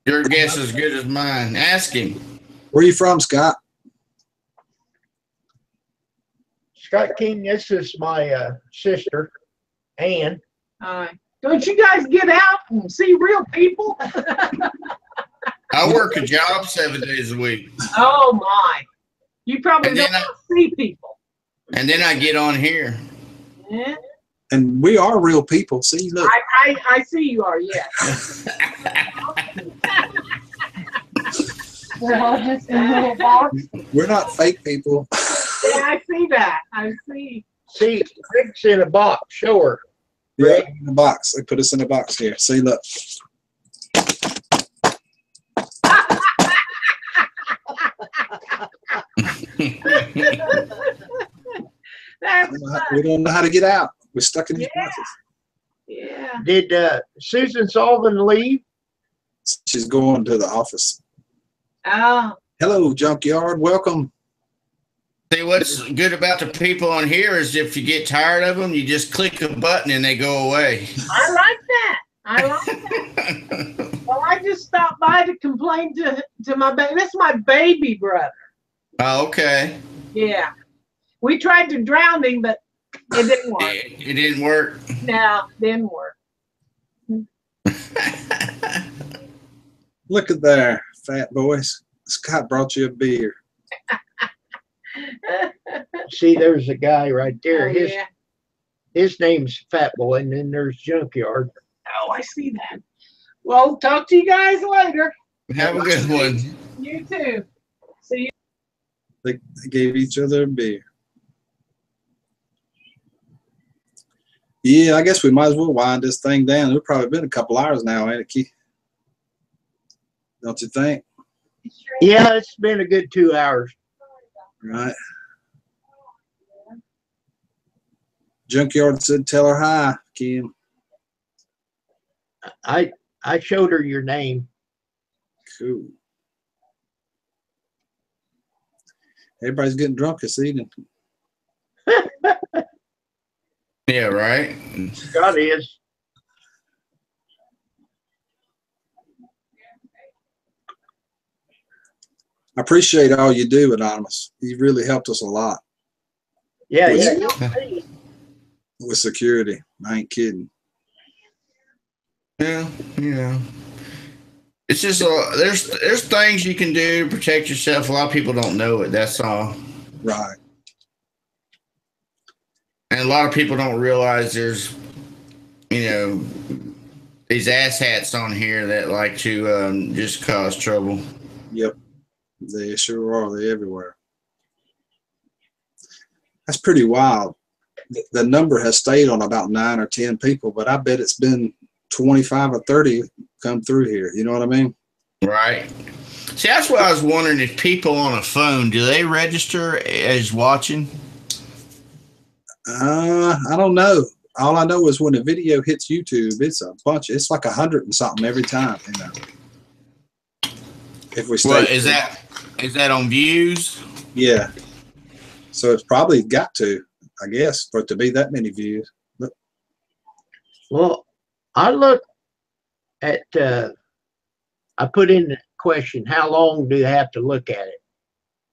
Your guess is as good as mine. Ask him. Where you from, Scott? Scott King, this is my sister. And don't you guys get out and see real people? I work a job 7 days a week. Oh my. You probably And don't then see people. And then I get on here. Yeah. And we are real people. See, look. I see you are, yes. We're all just in little boxes. We're not fake people. Yeah, I see that. I see. see, Rick's in a box. Show her. Yeah, in the box. They put us in a box here. See, look. That's We don't know how to get out. We're stuck in these Yeah. boxes. yeah. Did Susan Sullivan leave? She's going to the office. Oh, Hello, junkyard. Welcome. See, what's good about the people on here is if you get tired of them, you just click a button and they go away. I like that. I like that. Well, I just stopped by to complain to my baby. That's my baby brother. Oh, okay. Yeah. We tried to drown him, but it didn't work. It didn't work. No, didn't work. Look at there, fat boys. Scott brought you a beer. See, there's a guy right there. Oh, His yeah. his name's Fat Boy, and then there's Junkyard. Oh, I see that. Well, talk to you guys later. Have a good one. You too. See you. They gave each other a beer. Yeah, I guess we might as well wind this thing down. It's probably been a couple hours now, ain't it, Keith? Don't you think? Yeah, it's been a good 2 hours. Right. Junkyard said, "Tell her hi, Kim." I showed her your name. Cool. Everybody's getting drunk this evening. Yeah, right. Scott is. I appreciate all you do, Anonymous. You really helped us a lot Yeah, What's- yeah. with security. I ain't kidding. Yeah, yeah. It's just there's things you can do to protect yourself. A lot of people don't know it. That's all. Right. And a lot of people don't realize there's, these asshats on here that like to just cause trouble. Yep. They sure are. They're everywhere. That's pretty wild. The number has stayed on about 9 or 10 people, but I bet it's been 25 or 30 come through here. You know what I mean? Right. See, that's what I was wondering, if people on a phone, do they register as watching? I don't know. All I know is when a video hits YouTube, it's a bunch. It's like 100 and something every time. If we stay. Well, is that on views? Yeah. So it's probably got to, I guess, for it to be that many views. But Well, I looked at, I put in the question, how long do you have to look at it?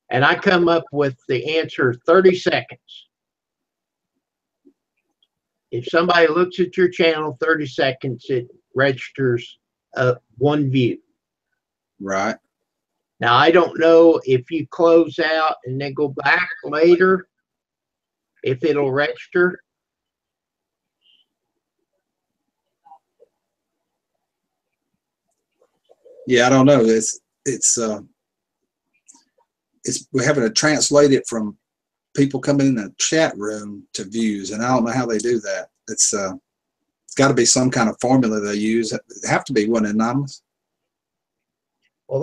And I come up with the answer 30 seconds. If somebody looks at your channel 30 seconds, it registers one view. right. Now, I don't know if you close out and then go back later, if it'll register. Yeah, I don't know. We're having to translate it from people coming in the chat room to views, and I don't know how they do that. It's got to be some kind of formula they use. It have to be one anonymous. Well,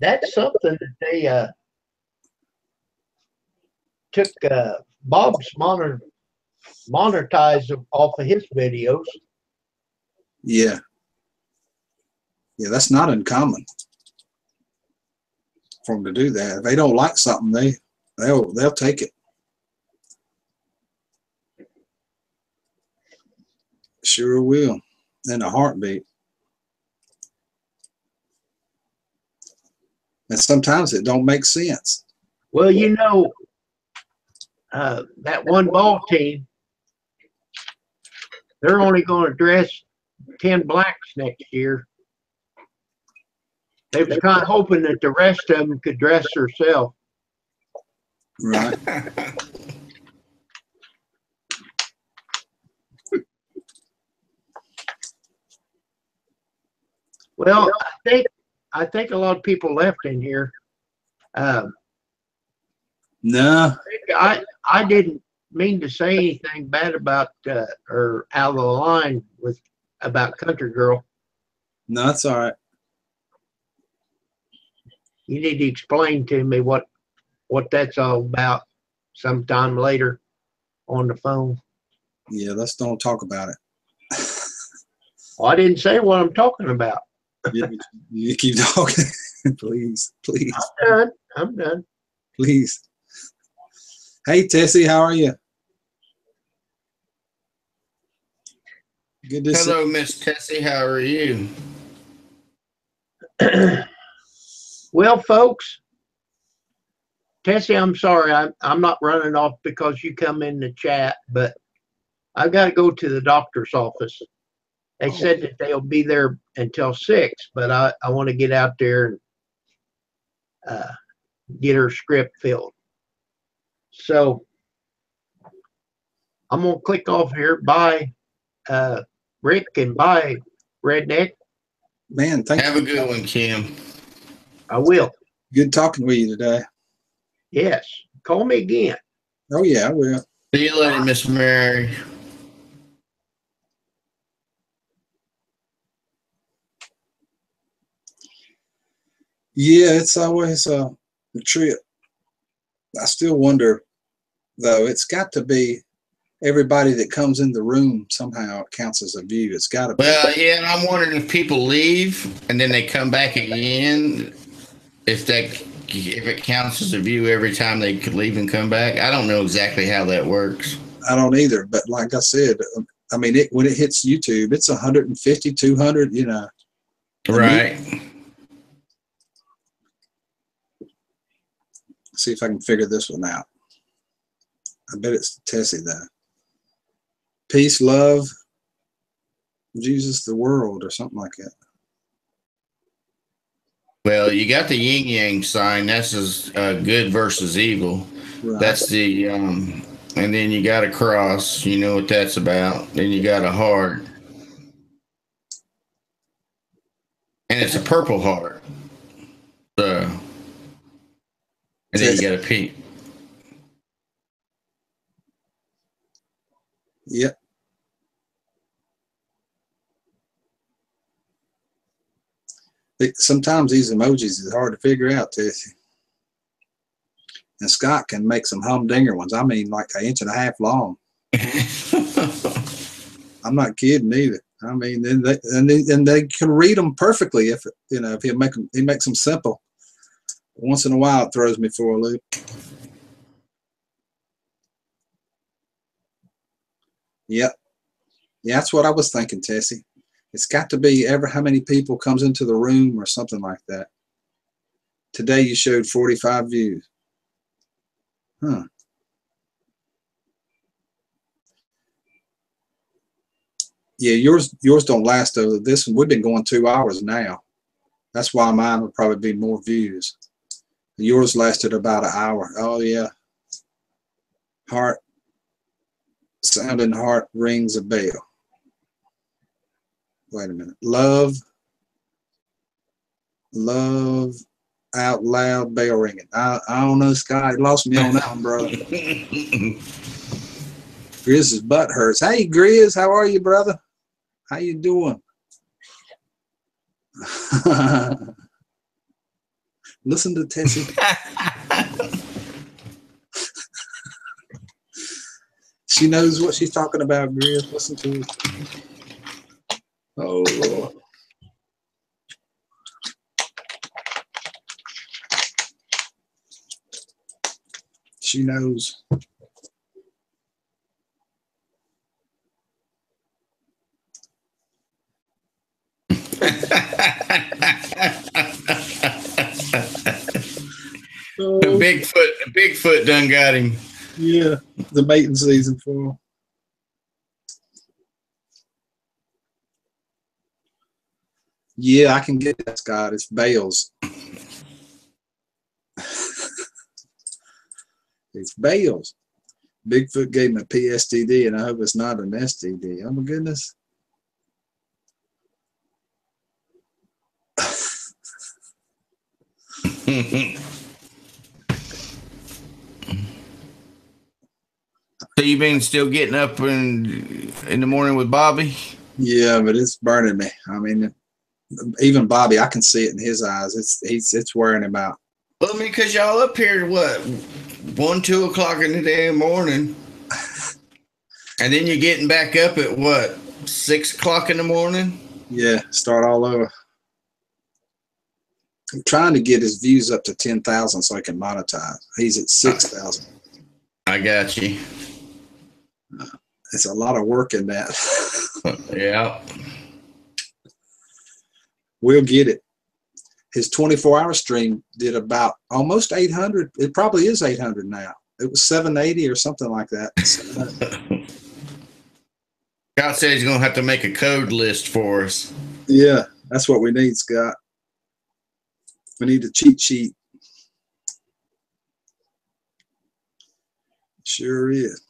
that's something that they took Bob's monetized off of his videos. Yeah. Yeah, that's not uncommon for them to do that. If they don't like something, they'll take it. Sure will, in a heartbeat. And sometimes it don't make sense. Well, that one ball team, They're only going to dress 10 blacks next year. They was kind of hoping that the rest of them could dress herself. Right. Well, I think a lot of people left in here. No. I didn't mean to say anything bad about or out of the line about Country Girl. No, that's all right. You need to explain to me what that's all about sometime later on the phone. Yeah, let's don't talk about it. Well, I didn't say what I'm talking about. You keep talking. Please. I'm done. Please. Hey, Tessie, how are you? Good to see Hello, Miss Tessie. How are you? Well, folks, Tessie, I'm sorry. I'm not running off because you come in the chat, but I've got to go to the doctor's office. They said that they'll be there until 6, but I want to get out there and get her script filled. So I'm going to click off here. Bye, Rick, and bye, Redneck. Man, thank Have a good one, Kim. I will. Good talking with you today. Yes. Call me again. Oh, yeah, I will. See you later, Miss Mary. Yeah, it's always a trip. I still wonder, though, it's got to be everybody that comes in the room somehow counts as a view. It's got to be. Well, yeah, and I'm wondering if people leave and then they come back again, if it counts as a view every time they could leave and come back. I don't know exactly how that works. I don't either, but like I said, I mean, when it hits YouTube, it's 150, 200, you know. Right. See if I can figure this one out. I bet it's Tessie, though. Peace, love, Jesus, the world, or something like that. Well, you got the yin yang sign. That's good versus evil. Right. That's the and then you got a cross. You know what that's about. Then you got a heart, and it's a purple heart. So, and then you got a pink. Yep. Sometimes these emojis is hard to figure out, Tessie. And Scott can make some humdinger ones. I mean, like 1.5 inches long. I'm not kidding either. I mean, and they can read them perfectly if he makes them simple. Once in a while, it throws me for a loop. Yep. Yeah, that's what I was thinking, Tessie. It's got to be how many people comes into the room or something like that. Today you showed 45 views. Huh. Yeah, yours don't last though. This one, we've been going 2 hours now. That's why mine would probably be more views. Yours lasted about an hour. Oh yeah. Heart. Sounding heart rings a bell. Wait a minute. Love out loud, bell ringing. I don't know, Scott. You lost me on that one, brother. Grizz's butt hurts. Hey, Grizz, how are you, brother? How you doing? Listen to Tessie. She knows what she's talking about, Grizz. Listen to her. Oh, Lord. She knows. Bigfoot done got him. Yeah, the mating season for him. Yeah, I can get that, Scott. It's Bales. It's Bales. Bigfoot gave me a PSTD, and I hope it's not an STD. Oh my goodness. So you been still getting up in the morning with Bobby? Yeah, but it's burning me. I mean, even Bobby, I can see it in his eyes. It's wearing him out. Well, I mean, because y'all up here, what, 1, 2 o'clock in the damn morning. And then you're getting back up at what, 6 o'clock in the morning? Yeah, start all over. I'm trying to get his views up to 10,000 so I can monetize. He's at 6,000. I got you. It's a lot of work in that. Yeah. We'll get it. His 24-hour stream did about almost 800. It probably is 800 now. It was 780 or something like that. Scott said he's going to have to make a code list for us. Yeah, that's what we need, Scott. We need a cheat sheet. Sure is.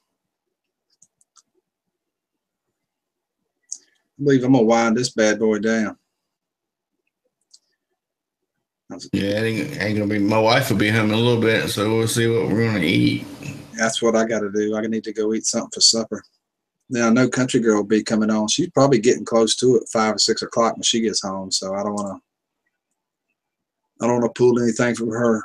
I believe I'm going to wind this bad boy down. Yeah, it ain't gonna be. My wife will be home in a little bit, so we'll see what we're gonna eat. That's what I got to do. I need to go eat something for supper. Now I know Country Girl will be coming on. She's probably getting close to it, 5 or 6 o'clock when she gets home. So I don't want to pull anything from her.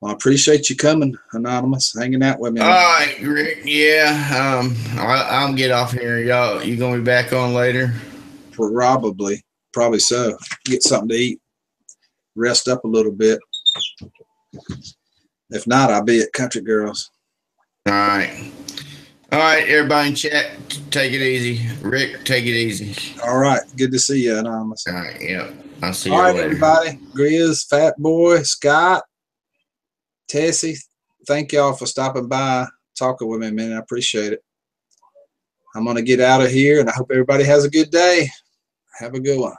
Well, I appreciate you coming, Anonymous, hanging out with me. All right, Rick. Yeah, I'll get off here. Y'all, you gonna be back on later? Probably so. Get something to eat, rest up a little bit. If not, I'll be at Country Girls. All right, everybody in chat, take it easy. Rick, take it easy. All right, good to see you, Anonymous. All right, yeah, I'll see you All right, later. everybody. Grizz, Fat Boy, Scott, Tessie, thank y'all for stopping by, talking with me, man. I appreciate it. I'm going to get out of here, and I hope everybody has a good day. Have a good one.